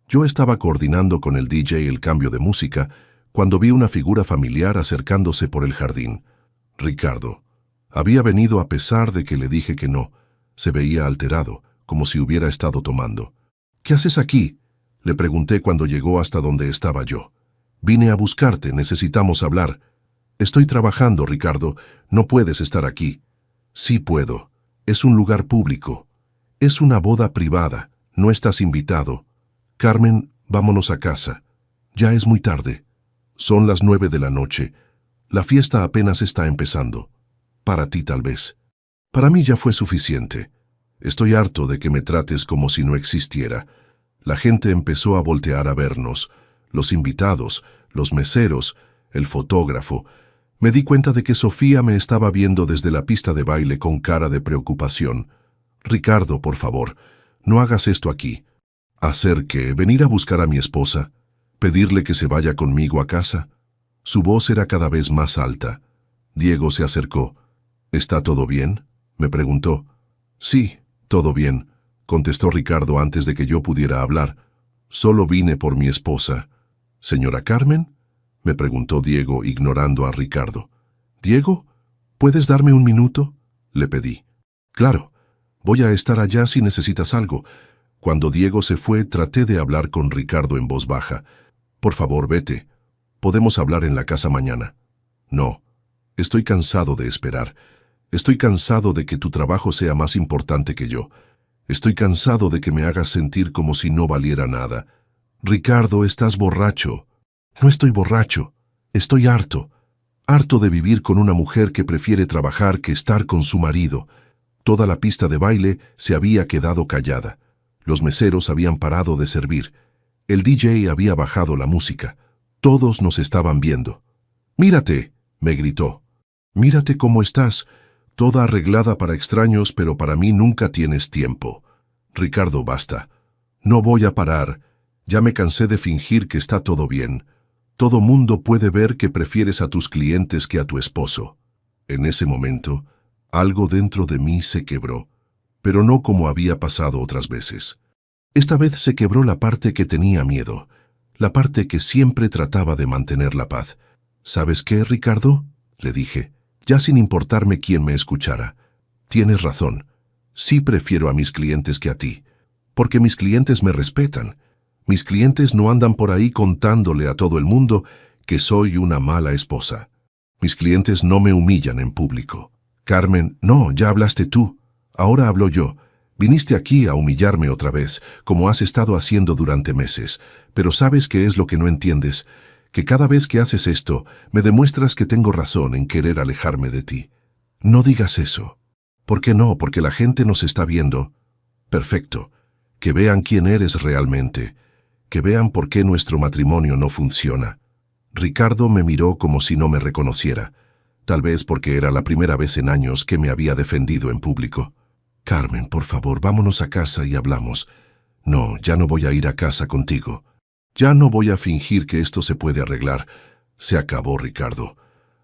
Yo estaba coordinando con el DJ el cambio de música cuando vi una figura familiar acercándose por el jardín. Ricardo. Había venido a pesar de que le dije que no. Se veía alterado, como si hubiera estado tomando. ¿Qué haces aquí?, le pregunté cuando llegó hasta donde estaba yo. Vine a buscarte, necesitamos hablar. Estoy trabajando, Ricardo, no puedes estar aquí. Sí puedo. Es un lugar público. Es una boda privada, no estás invitado. Carmen, vámonos a casa. Ya es muy tarde. Son las 9 de la noche. La fiesta apenas está empezando. Para ti tal vez. Para mí ya fue suficiente. Estoy harto de que me trates como si no existiera. La gente empezó a voltear a vernos. Los invitados, los meseros, el fotógrafo. Me di cuenta de que Sofía me estaba viendo desde la pista de baile con cara de preocupación. Ricardo, por favor, no hagas esto aquí. ¿Hacer qué? ¿Venir a buscar a mi esposa? ¿Pedirle que se vaya conmigo a casa? Su voz era cada vez más alta. Diego se acercó. ¿Está todo bien?, me preguntó. Sí, todo bien, contestó Ricardo antes de que yo pudiera hablar. Solo vine por mi esposa. ¿Señora Carmen?, me preguntó Diego, ignorando a Ricardo. ¿Diego? ¿Puedes darme un minuto?, le pedí. Claro, voy a estar allá si necesitas algo. Cuando Diego se fue, traté de hablar con Ricardo en voz baja. Por favor, vete. Podemos hablar en la casa mañana. No, estoy cansado de esperar. Estoy cansado de que tu trabajo sea más importante que yo. Estoy cansado de que me hagas sentir como si no valiera nada. Ricardo, estás borracho. No estoy borracho. Estoy harto. Harto de vivir con una mujer que prefiere trabajar que estar con su marido. Toda la pista de baile se había quedado callada. Los meseros habían parado de servir. El DJ había bajado la música. Todos nos estaban viendo. «Mírate», me gritó. «Mírate cómo estás. Toda arreglada para extraños, pero para mí nunca tienes tiempo. Ricardo, basta. No voy a parar. Ya me cansé de fingir que está todo bien. Todo mundo puede ver que prefieres a tus clientes que a tu esposo». En ese momento, algo dentro de mí se quebró, pero no como había pasado otras veces. Esta vez se quebró la parte que tenía miedo, la parte que siempre trataba de mantener la paz. ¿Sabes qué, Ricardo?, le dije, ya sin importarme quién me escuchara. Tienes razón. Sí prefiero a mis clientes que a ti, porque mis clientes me respetan. Mis clientes no andan por ahí contándole a todo el mundo que soy una mala esposa. Mis clientes no me humillan en público. Carmen, no, ya hablaste tú. Ahora hablo yo. Viniste aquí a humillarme otra vez, como has estado haciendo durante meses. Pero ¿sabes qué es lo que no entiendes? Que cada vez que haces esto, me demuestras que tengo razón en querer alejarme de ti. No digas eso. ¿Por qué no? Porque la gente nos está viendo. Perfecto. Que vean quién eres realmente. Que vean por qué nuestro matrimonio no funciona. Ricardo me miró como si no me reconociera, tal vez porque era la primera vez en años que me había defendido en público. Carmen, por favor, vámonos a casa y hablamos. No, ya no voy a ir a casa contigo. Ya no voy a fingir que esto se puede arreglar. Se acabó, Ricardo.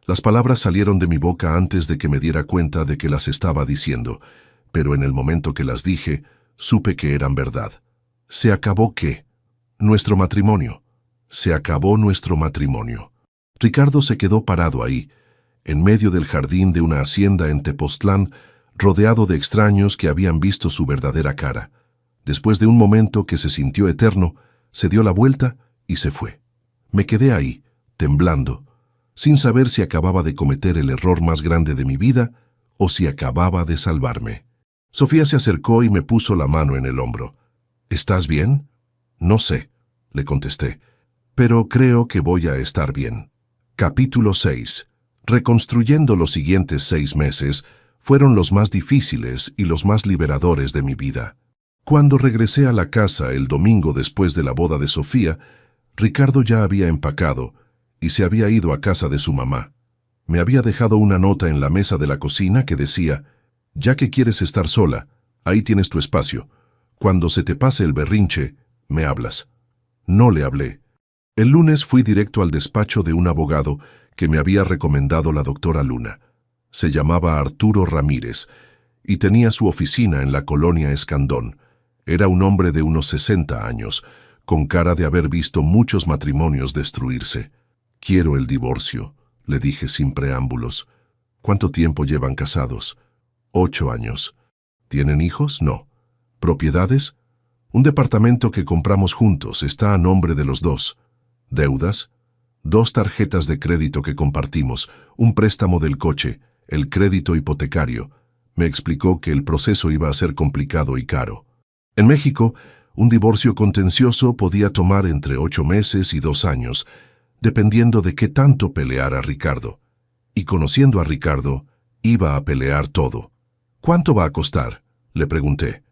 Las palabras salieron de mi boca antes de que me diera cuenta de que las estaba diciendo, pero en el momento que las dije, supe que eran verdad. ¿Se acabó qué? Nuestro matrimonio. Se acabó nuestro matrimonio. Ricardo se quedó parado ahí, en medio del jardín de una hacienda en Tepoztlán, rodeado de extraños que habían visto su verdadera cara. Después de un momento que se sintió eterno, se dio la vuelta y se fue. Me quedé ahí, temblando, sin saber si acababa de cometer el error más grande de mi vida o si acababa de salvarme. Sofía se acercó y me puso la mano en el hombro. ¿Estás bien? No sé, le contesté, pero creo que voy a estar bien. Capítulo 6. Reconstruyendo los siguientes 6 meses, fueron los más difíciles y los más liberadores de mi vida. Cuando regresé a la casa el domingo después de la boda de Sofía, Ricardo ya había empacado y se había ido a casa de su mamá. Me había dejado una nota en la mesa de la cocina que decía: «Ya que quieres estar sola, ahí tienes tu espacio. Cuando se te pase el berrinche, me hablas». No le hablé. El lunes fui directo al despacho de un abogado que me había recomendado la doctora Luna. Se llamaba Arturo Ramírez y tenía su oficina en la colonia Escandón. Era un hombre de unos 60 años, con cara de haber visto muchos matrimonios destruirse. «Quiero el divorcio», le dije sin preámbulos. «¿Cuánto tiempo llevan casados?» 8 años. ¿Tienen hijos? No. ¿Propiedades? Un departamento que compramos juntos, está a nombre de los dos. ¿Deudas? 2 tarjetas de crédito que compartimos, un préstamo del coche, el crédito hipotecario. Me explicó que el proceso iba a ser complicado y caro. En México, un divorcio contencioso podía tomar entre 8 meses y 2 años, dependiendo de qué tanto peleara Ricardo. Y conociendo a Ricardo, iba a pelear todo. «¿Cuánto va a costar?», le pregunté.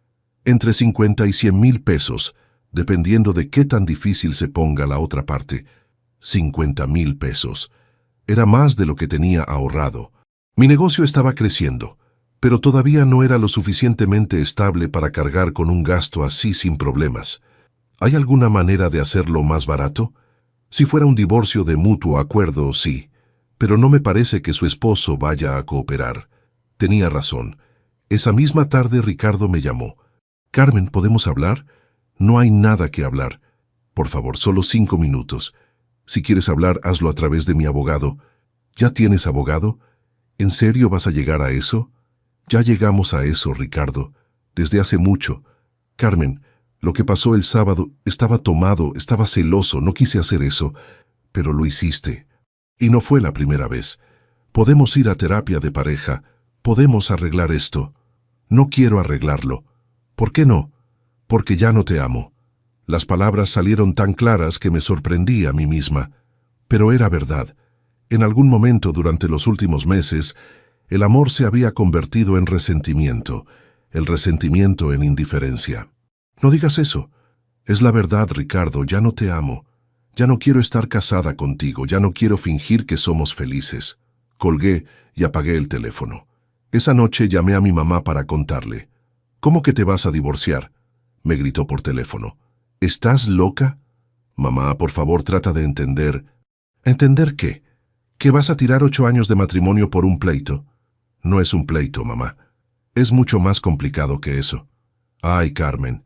«Entre 50 y 100,000 pesos, dependiendo de qué tan difícil se ponga la otra parte». 50,000 pesos. Era más de lo que tenía ahorrado. Mi negocio estaba creciendo, pero todavía no era lo suficientemente estable para cargar con un gasto así sin problemas. ¿Hay alguna manera de hacerlo más barato? Si fuera un divorcio de mutuo acuerdo, sí, pero no me parece que su esposo vaya a cooperar. Tenía razón. Esa misma tarde Ricardo me llamó. «Carmen, ¿podemos hablar?» «No hay nada que hablar. Por favor, solo 5 minutos. Si quieres hablar, hazlo a través de mi abogado». «¿Ya tienes abogado? ¿En serio vas a llegar a eso?» «Ya llegamos a eso, Ricardo. Desde hace mucho. Carmen, lo que pasó el sábado, estaba tomado, estaba celoso, no quise hacer eso, pero lo hiciste. Y no fue la primera vez. Podemos ir a terapia de pareja. Podemos arreglar esto». «No quiero arreglarlo». «¿Por qué no?» «Porque ya no te amo». Las palabras salieron tan claras que me sorprendí a mí misma. Pero era verdad. En algún momento durante los últimos meses, el amor se había convertido en resentimiento, el resentimiento en indiferencia. «No digas eso. Es la verdad, Ricardo, ya no te amo. Ya no quiero estar casada contigo, ya no quiero fingir que somos felices». Colgué y apagué el teléfono. Esa noche llamé a mi mamá para contarle. «¿Cómo que te vas a divorciar?», me gritó por teléfono. «¿Estás loca?» «Mamá, por favor, trata de entender». «¿Entender qué? ¿Que vas a tirar 8 años de matrimonio por un pleito?» «No es un pleito, mamá. Es mucho más complicado que eso». «Ay, Carmen,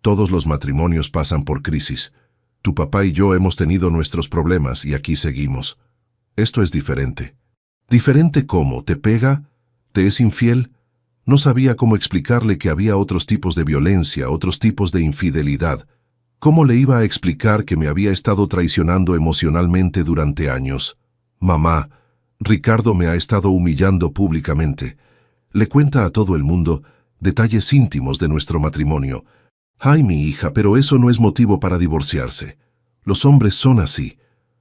todos los matrimonios pasan por crisis. Tu papá y yo hemos tenido nuestros problemas y aquí seguimos. Esto es diferente». «¿Diferente cómo? ¿Te pega? ¿Te es infiel?» No sabía cómo explicarle que había otros tipos de violencia, otros tipos de infidelidad. ¿Cómo le iba a explicar que me había estado traicionando emocionalmente durante años? «Mamá, Ricardo me ha estado humillando públicamente. Le cuenta a todo el mundo detalles íntimos de nuestro matrimonio. Ay, mi hija, pero eso no es motivo para divorciarse. Los hombres son así.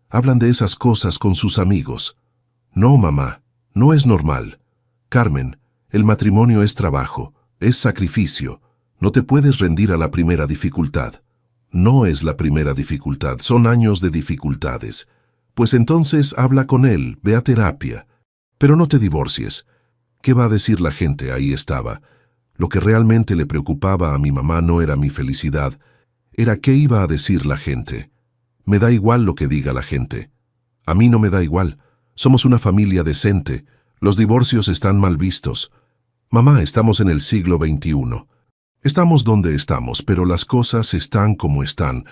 Hablan de esas cosas con sus amigos». «No, mamá, no es normal. Carmen, el matrimonio es trabajo, es sacrificio. No te puedes rendir a la primera dificultad». «No es la primera dificultad, son años de dificultades. Pues entonces habla con él, ve a terapia. Pero no te divorcies. ¿Qué va a decir la gente? Ahí estaba. Lo que realmente le preocupaba a mi mamá no era mi felicidad, era qué iba a decir la gente. Me da igual lo que diga la gente. A mí no me da igual. Somos una familia decente. Los divorcios están mal vistos. Mamá, estamos en el siglo XXI. Estamos donde estamos, pero las cosas están como están.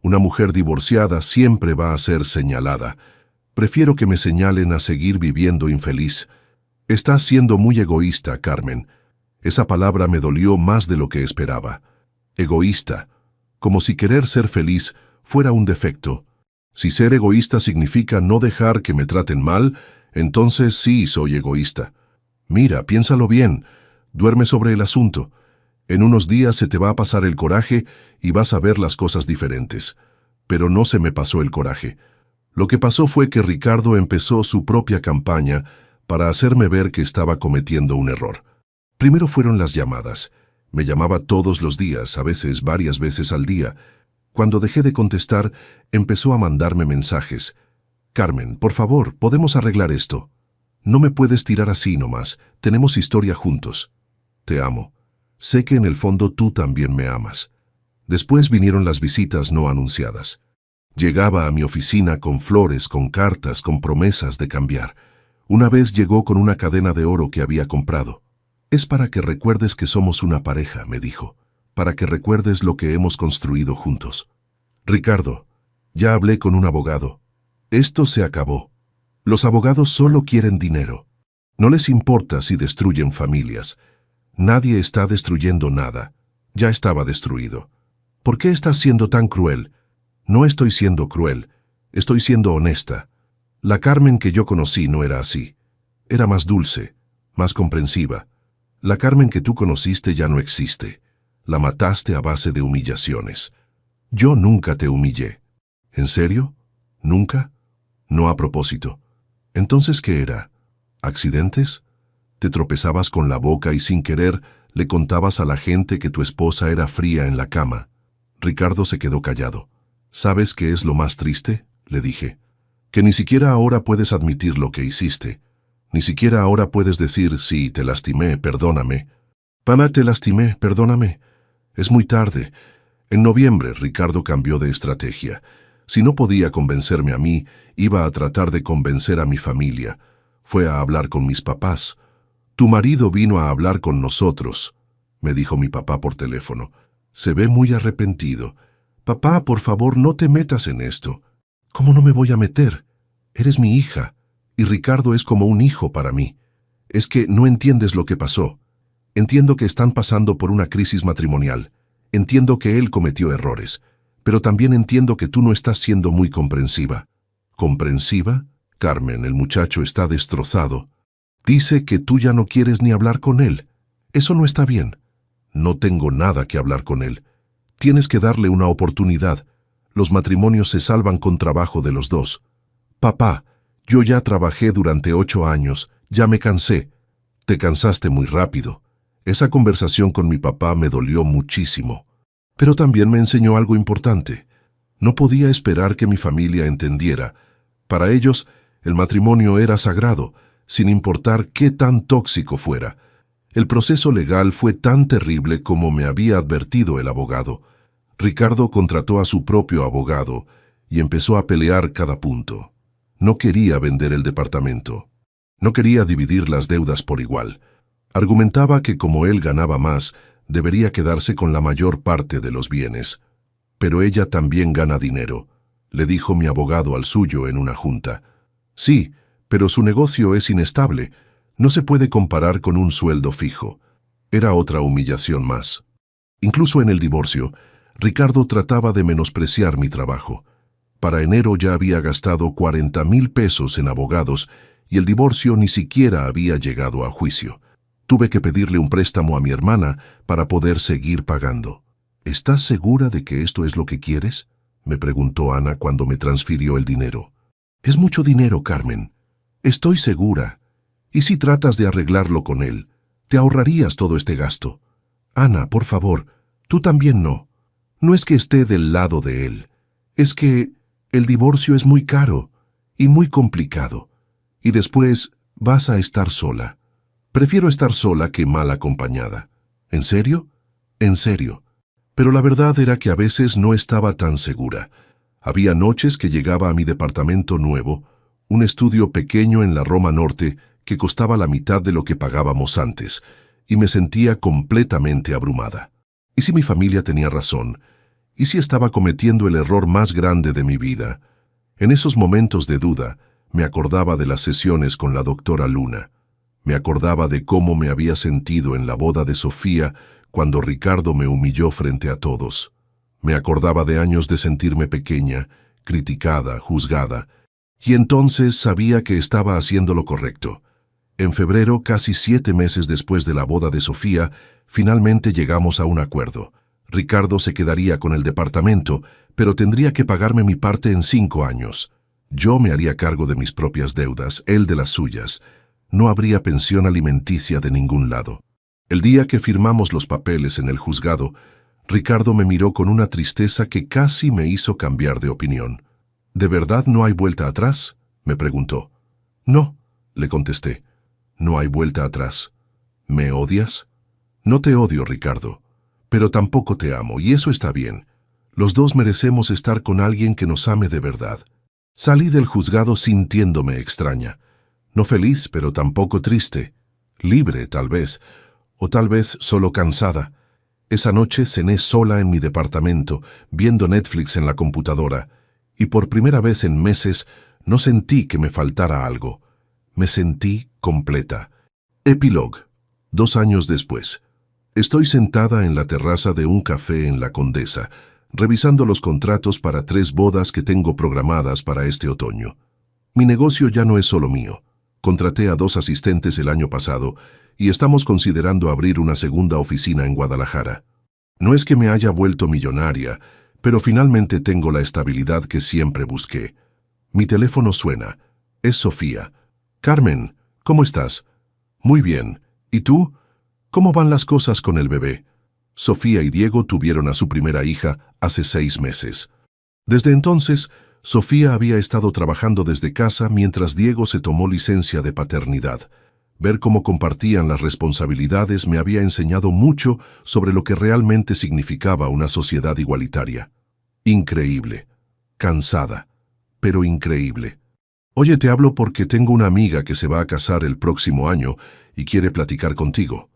Una mujer divorciada siempre va a ser señalada. Prefiero que me señalen a seguir viviendo infeliz. Estás siendo muy egoísta, Carmen. Esa palabra me dolió más de lo que esperaba. Egoísta. Como si querer ser feliz fuera un defecto. Si ser egoísta significa no dejar que me traten mal, entonces sí soy egoísta. Mira, piénsalo bien. Duerme sobre el asunto. En unos días se te va a pasar el coraje y vas a ver las cosas diferentes. Pero no se me pasó el coraje. Lo que pasó fue que Ricardo empezó su propia campaña para hacerme ver que estaba cometiendo un error. Primero fueron las llamadas. Me llamaba todos los días, a veces varias veces al día. Cuando dejé de contestar, empezó a mandarme mensajes. Carmen, por favor, podemos arreglar esto. No me puedes tirar así nomás. Tenemos historia juntos. Te amo. Sé que en el fondo tú también me amas. Después vinieron las visitas no anunciadas. Llegaba a mi oficina con flores, con cartas, con promesas de cambiar. Una vez llegó con una cadena de oro que había comprado. Es para que recuerdes que somos una pareja, me dijo. Para que recuerdes lo que hemos construido juntos. Ricardo, ya hablé con un abogado. Esto se acabó. Los abogados solo quieren dinero. No les importa si destruyen familias. Nadie está destruyendo nada. Ya estaba destruido. ¿Por qué estás siendo tan cruel? No estoy siendo cruel. Estoy siendo honesta. La Carmen que yo conocí no era así. Era más dulce, más comprensiva. La Carmen que tú conociste ya no existe. La mataste a base de humillaciones. Yo nunca te humillé. ¿En serio? ¿Nunca? No a propósito. ¿Entonces qué era? ¿Accidentes? ¿Te tropezabas con la boca y sin querer le contabas a la gente que tu esposa era fría en la cama? Ricardo se quedó callado. ¿Sabes qué es lo más triste?, le dije. Que ni siquiera ahora puedes admitir lo que hiciste. Ni siquiera ahora puedes decir, sí, te lastimé, perdóname. Mamá, te lastimé, perdóname. Es muy tarde. En noviembre, Ricardo cambió de estrategia. Si no podía convencerme a mí, iba a tratar de convencer a mi familia. Fue a hablar con mis papás. Tu marido vino a hablar con nosotros, me dijo mi papá por teléfono. Se ve muy arrepentido. Papá, por favor, no te metas en esto. ¿Cómo no me voy a meter? Eres mi hija, y Ricardo es como un hijo para mí. Es que no entiendes lo que pasó. Entiendo que están pasando por una crisis matrimonial. Entiendo que él cometió errores. Pero también entiendo que tú no estás siendo muy comprensiva. ¿Comprensiva? Carmen, el muchacho está destrozado. Dice que tú ya no quieres ni hablar con él. Eso no está bien. No tengo nada que hablar con él. Tienes que darle una oportunidad. Los matrimonios se salvan con trabajo de los dos. Papá, yo ya trabajé durante 8 años. Ya me cansé. Te cansaste muy rápido. Esa conversación con mi papá me dolió muchísimo. Pero también me enseñó algo importante. No podía esperar que mi familia entendiera. Para ellos, el matrimonio era sagrado, sin importar qué tan tóxico fuera. El proceso legal fue tan terrible como me había advertido el abogado. Ricardo contrató a su propio abogado y empezó a pelear cada punto. No quería vender el departamento. No quería dividir las deudas por igual. Argumentaba que como él ganaba más, debería quedarse con la mayor parte de los bienes. Pero ella también gana dinero, le dijo mi abogado al suyo en una junta. Sí, pero su negocio es inestable. No se puede comparar con un sueldo fijo. Era otra humillación más. Incluso en el divorcio, Ricardo trataba de menospreciar mi trabajo. Para enero ya había gastado 40,000 pesos en abogados y el divorcio ni siquiera había llegado a juicio. Tuve que pedirle un préstamo a mi hermana para poder seguir pagando. ¿Estás segura de que esto es lo que quieres?, me preguntó Ana cuando me transfirió el dinero. Es mucho dinero, Carmen. Estoy segura. ¿Y si tratas de arreglarlo con él? Te ahorrarías todo este gasto. Ana, por favor, tú también no. No es que esté del lado de él. Es que el divorcio es muy caro. y muy complicado. Y después vas a estar sola. Prefiero estar sola que mal acompañada. ¿En serio? En serio. Pero la verdad era que a veces no estaba tan segura. Había noches que llegaba a mi departamento nuevo, un estudio pequeño en la Roma Norte que costaba la mitad de lo que pagábamos antes, y me sentía completamente abrumada. ¿Y si mi familia tenía razón? ¿Y si estaba cometiendo el error más grande de mi vida? En esos momentos de duda, me acordaba de las sesiones con la doctora Luna. Me acordaba de cómo me había sentido en la boda de Sofía cuando Ricardo me humilló frente a todos. Me acordaba de años de sentirme pequeña, criticada, juzgada, y entonces sabía que estaba haciendo lo correcto. En febrero, casi 7 meses después de la boda de Sofía, finalmente llegamos a un acuerdo. Ricardo se quedaría con el departamento, pero tendría que pagarme mi parte en 5 años. Yo me haría cargo de mis propias deudas, él de las suyas. No habría pensión alimenticia de ningún lado. El día que firmamos los papeles en el juzgado, Ricardo me miró con una tristeza que casi me hizo cambiar de opinión. ¿De verdad no hay vuelta atrás?, me preguntó. No, le contesté. No hay vuelta atrás. ¿Me odias? No te odio, Ricardo, pero tampoco te amo, y eso está bien. Los dos merecemos estar con alguien que nos ame de verdad. Salí del juzgado sintiéndome extraña. No feliz, pero tampoco triste. Libre, tal vez, o tal vez solo cansada. Esa noche cené sola en mi departamento, viendo Netflix en la computadora, y por primera vez en meses no sentí que me faltara algo. Me sentí completa. Epílogo. 2 años después. Estoy sentada en la terraza de un café en La Condesa, revisando los contratos para 3 bodas que tengo programadas para este otoño. Mi negocio ya no es solo mío. Contraté a 2 asistentes el año pasado y estamos considerando abrir una segunda oficina en Guadalajara. No es que me haya vuelto millonaria, pero finalmente tengo la estabilidad que siempre busqué. Mi teléfono suena. Es Sofía. Carmen, ¿cómo estás? Muy bien. ¿Y tú? ¿Cómo van las cosas con el bebé? Sofía y Diego tuvieron a su primera hija hace 6 meses. Desde entonces, Sofía había estado trabajando desde casa mientras Diego se tomó licencia de paternidad. Ver cómo compartían las responsabilidades me había enseñado mucho sobre lo que realmente significaba una sociedad igualitaria. Increíble. Cansada, pero increíble. Oye, te hablo porque tengo una amiga que se va a casar el próximo año y quiere platicar contigo.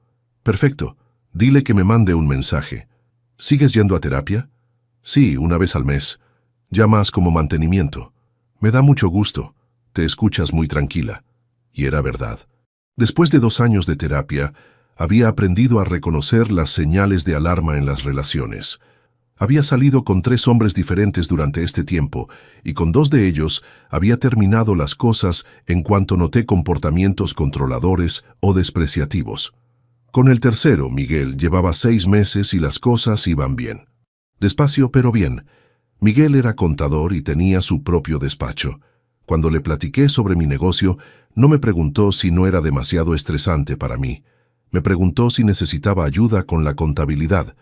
Perfecto. Dile que me mande un mensaje. ¿Sigues yendo a terapia? Sí, 1 vez al mes. Ya más como mantenimiento. Me da mucho gusto. Te escuchas muy tranquila. Y era verdad. Después de 2 años de terapia, había aprendido a reconocer las señales de alarma en las relaciones. Había salido con 3 hombres diferentes durante este tiempo, y con 2 de ellos había terminado las cosas en cuanto noté comportamientos controladores o despreciativos. Con el tercero, Miguel, llevaba 6 meses y las cosas iban bien. Despacio, pero bien. Miguel era contador y tenía su propio despacho. Cuando le platiqué sobre mi negocio, no me preguntó si no era demasiado estresante para mí. Me preguntó si necesitaba ayuda con la contabilidad.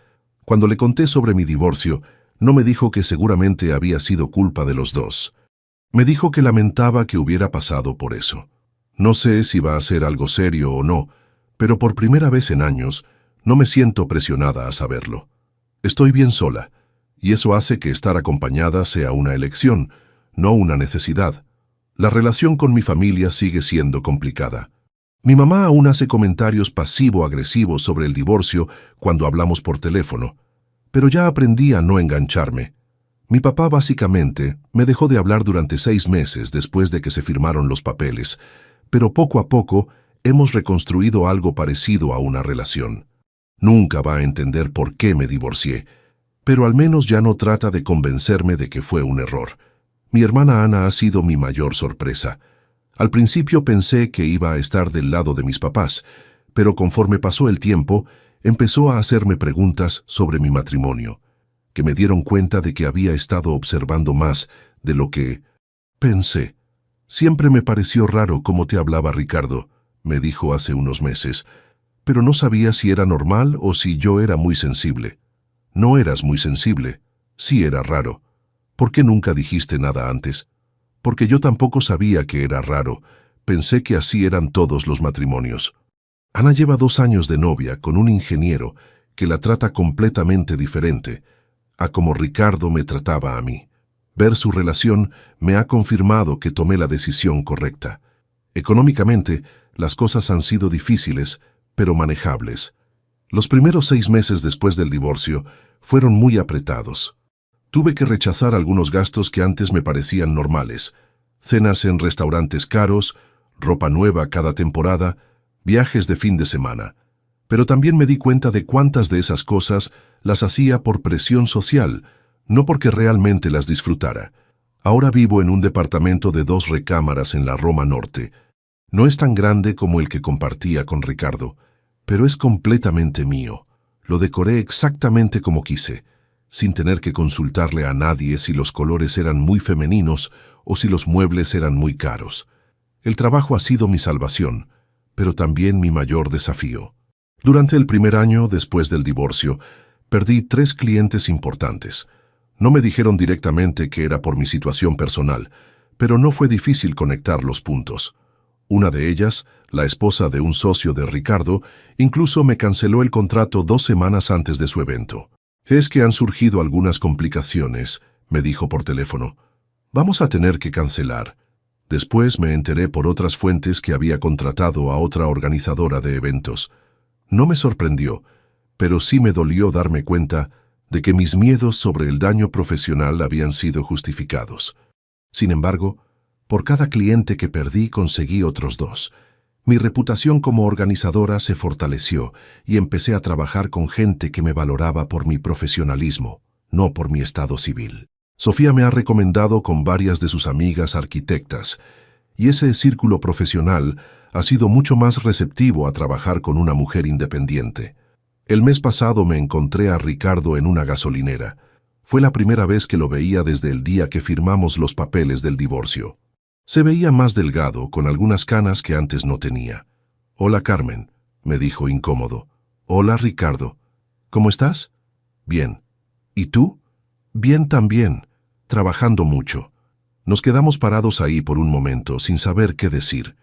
Cuando le conté sobre mi divorcio, no me dijo que seguramente había sido culpa de los dos. Me dijo que lamentaba que hubiera pasado por eso. No sé si va a ser algo serio o no, pero por primera vez en años no me siento presionada a saberlo. Estoy bien sola, y eso hace que estar acompañada sea una elección, no una necesidad. La relación con mi familia sigue siendo complicada. Mi mamá aún hace comentarios pasivo-agresivos sobre el divorcio cuando hablamos por teléfono, pero ya aprendí a no engancharme. Mi papá básicamente me dejó de hablar durante 6 meses después de que se firmaron los papeles, pero poco a poco hemos reconstruido algo parecido a una relación. Nunca va a entender por qué me divorcié, pero al menos ya no trata de convencerme de que fue un error. Mi hermana Ana ha sido mi mayor sorpresa. Al principio pensé que iba a estar del lado de mis papás, pero conforme pasó el tiempo, empezó a hacerme preguntas sobre mi matrimonio, que me dieron cuenta de que había estado observando más de lo que pensé. Siempre me pareció raro cómo te hablaba Ricardo, me dijo hace unos meses, pero no sabía si era normal o si yo era muy sensible. No eras muy sensible, sí era raro. ¿Por qué nunca dijiste nada antes? Porque yo tampoco sabía que era raro. Pensé que así eran todos los matrimonios. Ana lleva 2 años de novia con un ingeniero que la trata completamente diferente a como Ricardo me trataba a mí. Ver su relación me ha confirmado que tomé la decisión correcta. Económicamente, las cosas han sido difíciles, pero manejables. Los primeros 6 meses después del divorcio fueron muy apretados. Tuve que rechazar algunos gastos que antes me parecían normales. Cenas en restaurantes caros, ropa nueva cada temporada, viajes de fin de semana. Pero también me di cuenta de cuántas de esas cosas las hacía por presión social, no porque realmente las disfrutara. Ahora vivo en un departamento de 2 recámaras en la Roma Norte. No es tan grande como el que compartía con Ricardo, pero es completamente mío. Lo decoré exactamente como quise, sin tener que consultarle a nadie si los colores eran muy femeninos o si los muebles eran muy caros. El trabajo ha sido mi salvación, pero también mi mayor desafío. Durante el primer año después del divorcio, perdí 3 clientes importantes. No me dijeron directamente que era por mi situación personal, pero no fue difícil conectar los puntos. Una de ellas, la esposa de un socio de Ricardo, incluso me canceló el contrato 2 semanas antes de su evento. «Es que han surgido algunas complicaciones», me dijo por teléfono. «Vamos a tener que cancelar». Después me enteré por otras fuentes que había contratado a otra organizadora de eventos. No me sorprendió, pero sí me dolió darme cuenta de que mis miedos sobre el daño profesional habían sido justificados. Sin embargo, por cada cliente que perdí conseguí otros 2. Mi reputación como organizadora se fortaleció y empecé a trabajar con gente que me valoraba por mi profesionalismo, no por mi estado civil. Sofía me ha recomendado con varias de sus amigas arquitectas, y ese círculo profesional ha sido mucho más receptivo a trabajar con una mujer independiente. El mes pasado me encontré a Ricardo en una gasolinera. Fue la primera vez que lo veía desde el día que firmamos los papeles del divorcio. Se veía más delgado, con algunas canas que antes no tenía. «Hola, Carmen», me dijo incómodo. «Hola, Ricardo. ¿Cómo estás?» «Bien. ¿Y tú?» «Bien también, trabajando mucho». Nos quedamos parados ahí por un momento, sin saber qué decir.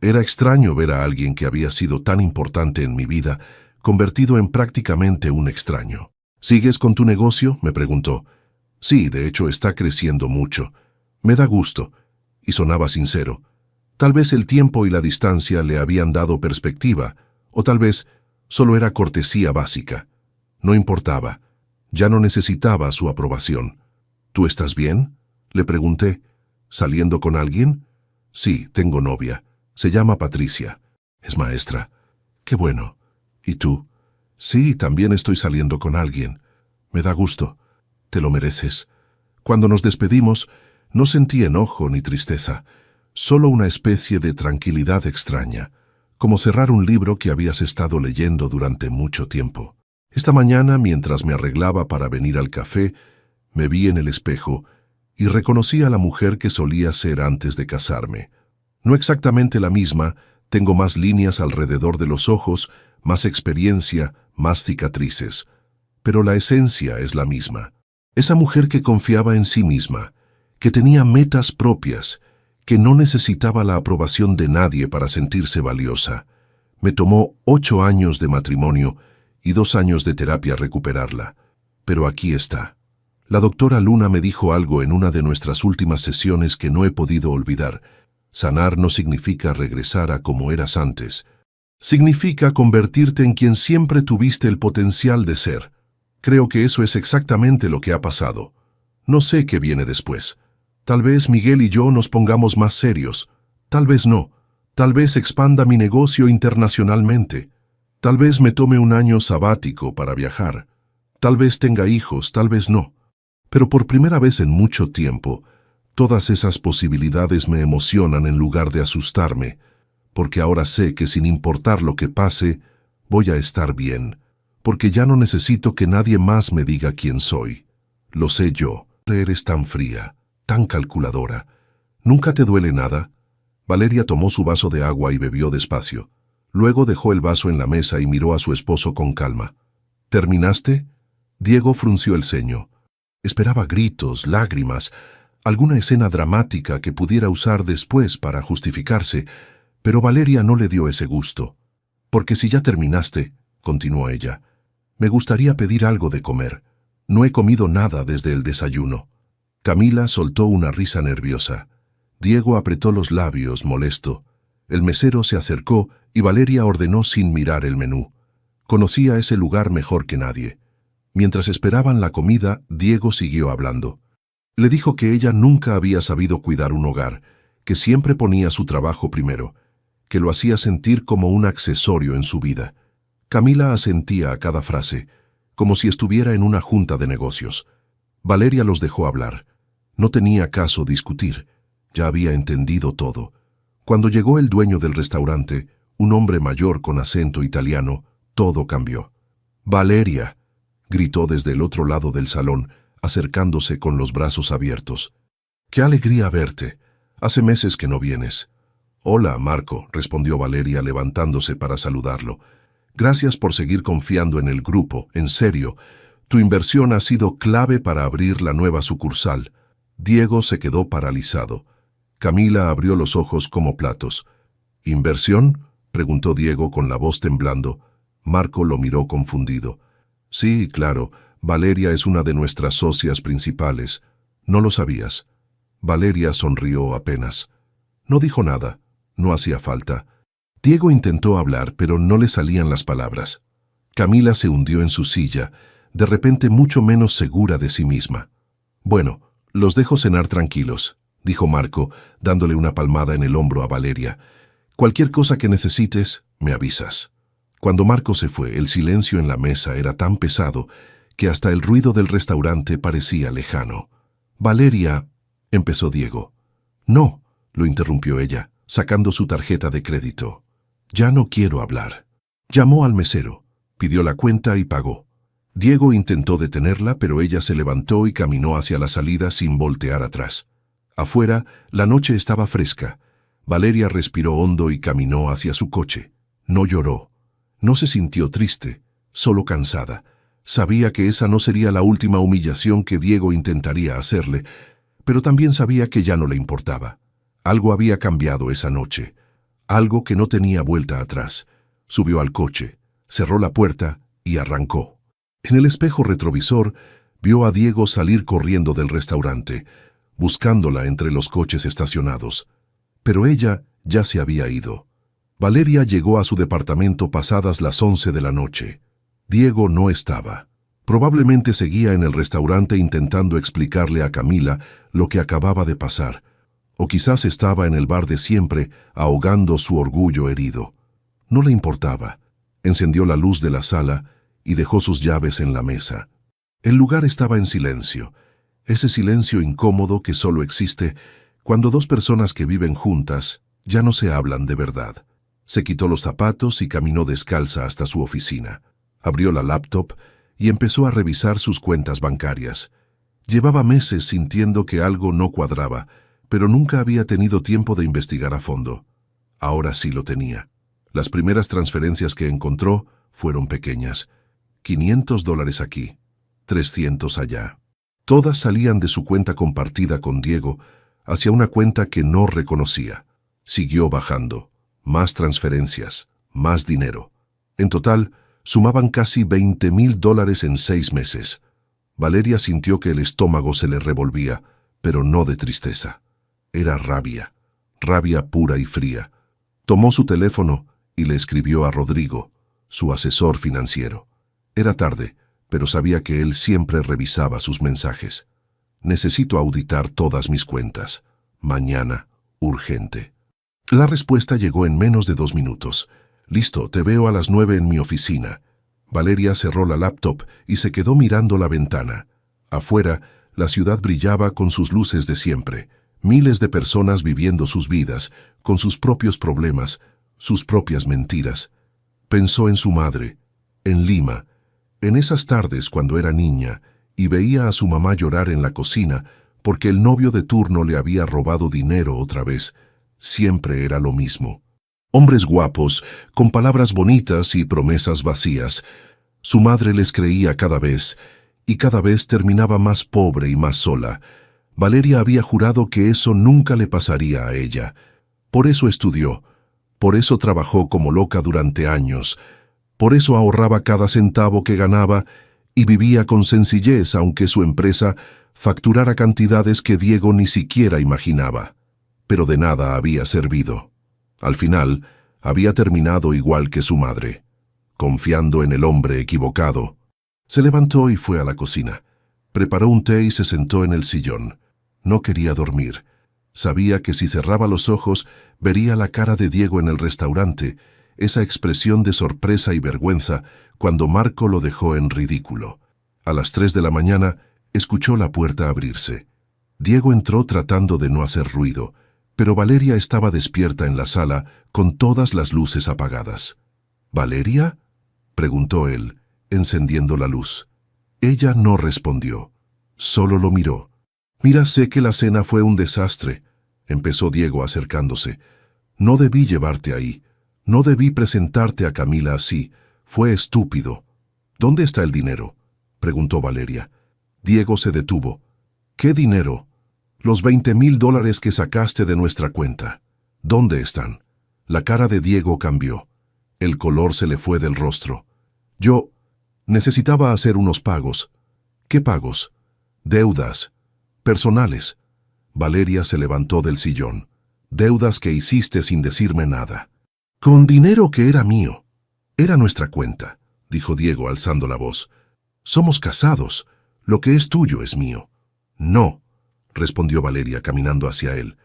Era extraño ver a alguien que había sido tan importante en mi vida, convertido en prácticamente un extraño. «¿Sigues con tu negocio?», me preguntó. «Sí, de hecho está creciendo mucho. Me da gusto». Y sonaba sincero. Tal vez el tiempo y la distancia le habían dado perspectiva, o tal vez solo era cortesía básica. No importaba. Ya no necesitaba su aprobación. «¿Tú estás bien?», le pregunté. «¿Saliendo con alguien?» «Sí, tengo novia. Se llama Patricia. Es maestra». «Qué bueno. ¿Y tú?» «Sí, también estoy saliendo con alguien. Me da gusto. Te lo mereces». Cuando nos despedimos, no sentí enojo ni tristeza, solo una especie de tranquilidad extraña, como cerrar un libro que habías estado leyendo durante mucho tiempo. Esta mañana, mientras me arreglaba para venir al café, me vi en el espejo y reconocí a la mujer que solía ser antes de casarme. No exactamente la misma, tengo más líneas alrededor de los ojos, más experiencia, más cicatrices, pero la esencia es la misma. Esa mujer que confiaba en sí misma, que tenía metas propias, que no necesitaba la aprobación de nadie para sentirse valiosa. Me tomó 8 años de matrimonio y 2 años de terapia recuperarla. Pero aquí está. La doctora Luna me dijo algo en una de nuestras últimas sesiones que no he podido olvidar. Sanar no significa regresar a como eras antes. Significa convertirte en quien siempre tuviste el potencial de ser. Creo que eso es exactamente lo que ha pasado. No sé qué viene después. Tal vez Miguel y yo nos pongamos más serios. Tal vez no. Tal vez expanda mi negocio internacionalmente. Tal vez me tome un año sabático para viajar. Tal vez tenga hijos, tal vez no. Pero por primera vez en mucho tiempo, todas esas posibilidades me emocionan en lugar de asustarme, porque ahora sé que sin importar lo que pase, voy a estar bien, porque ya no necesito que nadie más me diga quién soy. Lo sé yo. Eres tan fría, tan calculadora. ¿Nunca te duele nada? Valeria tomó su vaso de agua y bebió despacio. Luego dejó el vaso en la mesa y miró a su esposo con calma. ¿Terminaste? Diego frunció el ceño. Esperaba gritos, lágrimas, alguna escena dramática que pudiera usar después para justificarse, pero Valeria no le dio ese gusto. «Porque si ya terminaste», continuó ella, «me gustaría pedir algo de comer. No he comido nada desde el desayuno». Camila soltó una risa nerviosa. Diego apretó los labios, molesto. El mesero se acercó y Valeria ordenó sin mirar el menú. Conocía ese lugar mejor que nadie. Mientras esperaban la comida, Diego siguió hablando. Le dijo que ella nunca había sabido cuidar un hogar, que siempre ponía su trabajo primero, que lo hacía sentir como un accesorio en su vida. Camila asentía a cada frase, como si estuviera en una junta de negocios. Valeria los dejó hablar. No tenía caso discutir. Ya había entendido todo. Cuando llegó el dueño del restaurante, un hombre mayor con acento italiano, todo cambió. «Valeria», gritó desde el otro lado del salón, acercándose con los brazos abiertos. «¡Qué alegría verte! Hace meses que no vienes». «Hola, Marco», respondió Valeria levantándose para saludarlo. «Gracias por seguir confiando en el grupo, en serio. Tu inversión ha sido clave para abrir la nueva sucursal». Diego se quedó paralizado. Camila abrió los ojos como platos. «¿Inversión?», preguntó Diego con la voz temblando. Marco lo miró confundido. «Sí, claro, Valeria es una de nuestras socias principales. ¿No lo sabías?». Valeria sonrió apenas. No dijo nada. No hacía falta. Diego intentó hablar, pero no le salían las palabras. Camila se hundió en su silla, de repente mucho menos segura de sí misma. «Bueno, los dejo cenar tranquilos», dijo Marco, dándole una palmada en el hombro a Valeria. «Cualquier cosa que necesites, me avisas». Cuando Marco se fue, el silencio en la mesa era tan pesado que hasta el ruido del restaurante parecía lejano. «Valeria», empezó Diego. «No», lo interrumpió ella, sacando su tarjeta de crédito. «Ya no quiero hablar». Llamó al mesero, pidió la cuenta y pagó. Diego intentó detenerla, pero ella se levantó y caminó hacia la salida sin voltear atrás. Afuera, la noche estaba fresca. Valeria respiró hondo y caminó hacia su coche. No lloró. No se sintió triste, solo cansada. Sabía que esa no sería la última humillación que Diego intentaría hacerle, pero también sabía que ya no le importaba. Algo había cambiado esa noche, algo que no tenía vuelta atrás. Subió al coche, cerró la puerta y arrancó. En el espejo retrovisor, vio a Diego salir corriendo del restaurante, buscándola entre los coches estacionados. Pero ella ya se había ido. Valeria llegó a su departamento pasadas las 11 de la noche. Diego no estaba. Probablemente seguía en el restaurante intentando explicarle a Camila lo que acababa de pasar, o quizás estaba en el bar de siempre, ahogando su orgullo herido. No le importaba. Encendió la luz de la sala y dejó sus llaves en la mesa. El lugar estaba en silencio, ese silencio incómodo que solo existe cuando dos personas que viven juntas ya no se hablan de verdad. Se quitó los zapatos y caminó descalza hasta su oficina. Abrió la laptop y empezó a revisar sus cuentas bancarias. Llevaba meses sintiendo que algo no cuadraba, pero nunca había tenido tiempo de investigar a fondo. Ahora sí lo tenía. Las primeras transferencias que encontró fueron pequeñas. $500 aquí, 300 allá. Todas salían de su cuenta compartida con Diego hacia una cuenta que no reconocía. Siguió bajando. Más transferencias, más dinero. En total, sumaban casi $20,000 en 6 meses. Valeria sintió que el estómago se le revolvía, pero no de tristeza. Era rabia, rabia pura y fría. Tomó su teléfono y le escribió a Rodrigo, su asesor financiero. Era tarde, pero sabía que él siempre revisaba sus mensajes. «Necesito auditar todas mis cuentas. Mañana, urgente». La respuesta llegó en menos de 2 minutos. «Listo, te veo a las 9 en mi oficina». Valeria cerró la laptop y se quedó mirando la ventana. Afuera, la ciudad brillaba con sus luces de siempre. Miles de personas viviendo sus vidas, con sus propios problemas, sus propias mentiras. Pensó en su madre, en Lima, en esas tardes cuando era niña y veía a su mamá llorar en la cocina porque el novio de turno le había robado dinero otra vez. Siempre era lo mismo. Hombres guapos, con palabras bonitas y promesas vacías. Su madre les creía cada vez, y cada vez terminaba más pobre y más sola. Valeria había jurado que eso nunca le pasaría a ella. Por eso estudió, por eso trabajó como loca durante años, por eso ahorraba cada centavo que ganaba y vivía con sencillez aunque su empresa facturara cantidades que Diego ni siquiera imaginaba. Pero de nada había servido. Al final, había terminado igual que su madre, confiando en el hombre equivocado. Se levantó y fue a la cocina. Preparó un té y se sentó en el sillón. No quería dormir. Sabía que si cerraba los ojos, vería la cara de Diego en el restaurante, esa expresión de sorpresa y vergüenza cuando Marco lo dejó en ridículo. A las 3 de la mañana, escuchó la puerta abrirse. Diego entró tratando de no hacer ruido, pero Valeria estaba despierta en la sala con todas las luces apagadas. ¿Valeria?, preguntó él, encendiendo la luz. Ella no respondió, solo lo miró. «Mira, sé que la cena fue un desastre», empezó Diego acercándose. «No debí llevarte ahí. No debí presentarte a Camila así. Fue estúpido». «¿Dónde está el dinero?», preguntó Valeria. Diego se detuvo. «¿Qué dinero?». «Los $20,000 que sacaste de nuestra cuenta. ¿Dónde están?». La cara de Diego cambió. El color se le fue del rostro. «Yo necesitaba hacer unos pagos». «¿Qué pagos?». «Deudas. Personales». Valeria se levantó del sillón. «Deudas que hiciste sin decirme nada». «Con dinero que era mío. Era nuestra cuenta», dijo Diego alzando la voz. «Somos casados. Lo que es tuyo es mío». «No», respondió Valeria caminando hacia él.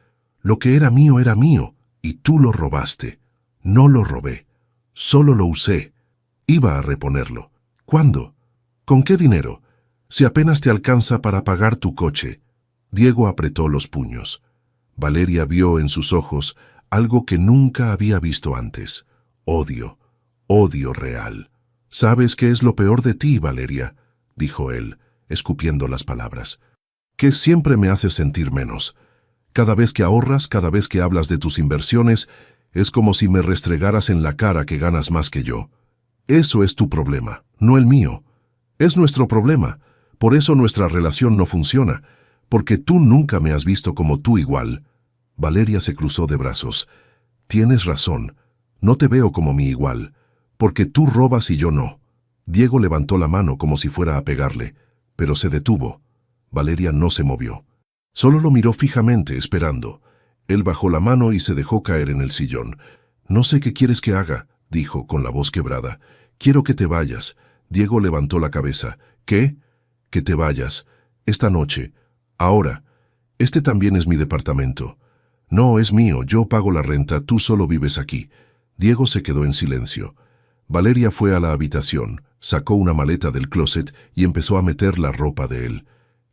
«Lo que era mío, y tú lo robaste». «No lo robé. Solo lo usé. Iba a reponerlo». «¿Cuándo? ¿Con qué dinero? Si apenas te alcanza para pagar tu coche». Diego apretó los puños. Valeria vio en sus ojos algo que nunca había visto antes. Odio. Odio real. «¿Sabes qué es lo peor de ti, Valeria?», dijo él, escupiendo las palabras. «Que siempre me haces sentir menos. Cada vez que ahorras, cada vez que hablas de tus inversiones, es como si me restregaras en la cara que ganas más que yo. Eso es tu problema, no el mío. Es nuestro problema. Por eso nuestra relación no funciona, porque tú nunca me has visto como tú igual». Valeria se cruzó de brazos. «Tienes razón. No te veo como mi igual, porque tú robas y yo no». Diego levantó la mano como si fuera a pegarle, pero se detuvo. Valeria no se movió. Solo lo miró fijamente, esperando. Él bajó la mano y se dejó caer en el sillón. «No sé qué quieres que haga», dijo con la voz quebrada. «Quiero que te vayas». Diego levantó la cabeza. «¿Qué?». «Que te vayas. Esta noche. Ahora. Este también es mi departamento». «No, es mío. Yo pago la renta. Tú solo vives aquí». Diego se quedó en silencio. Valeria fue a la habitación, sacó una maleta del closet y empezó a meter la ropa de él.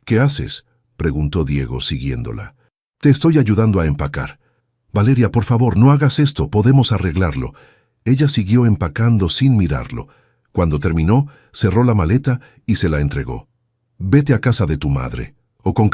«¿Qué haces?», preguntó Diego siguiéndola. «Te estoy ayudando a empacar». «Valeria, por favor, no hagas esto. Podemos arreglarlo». Ella siguió empacando sin mirarlo. Cuando terminó, cerró la maleta y se la entregó. «Vete a casa de tu madre. O con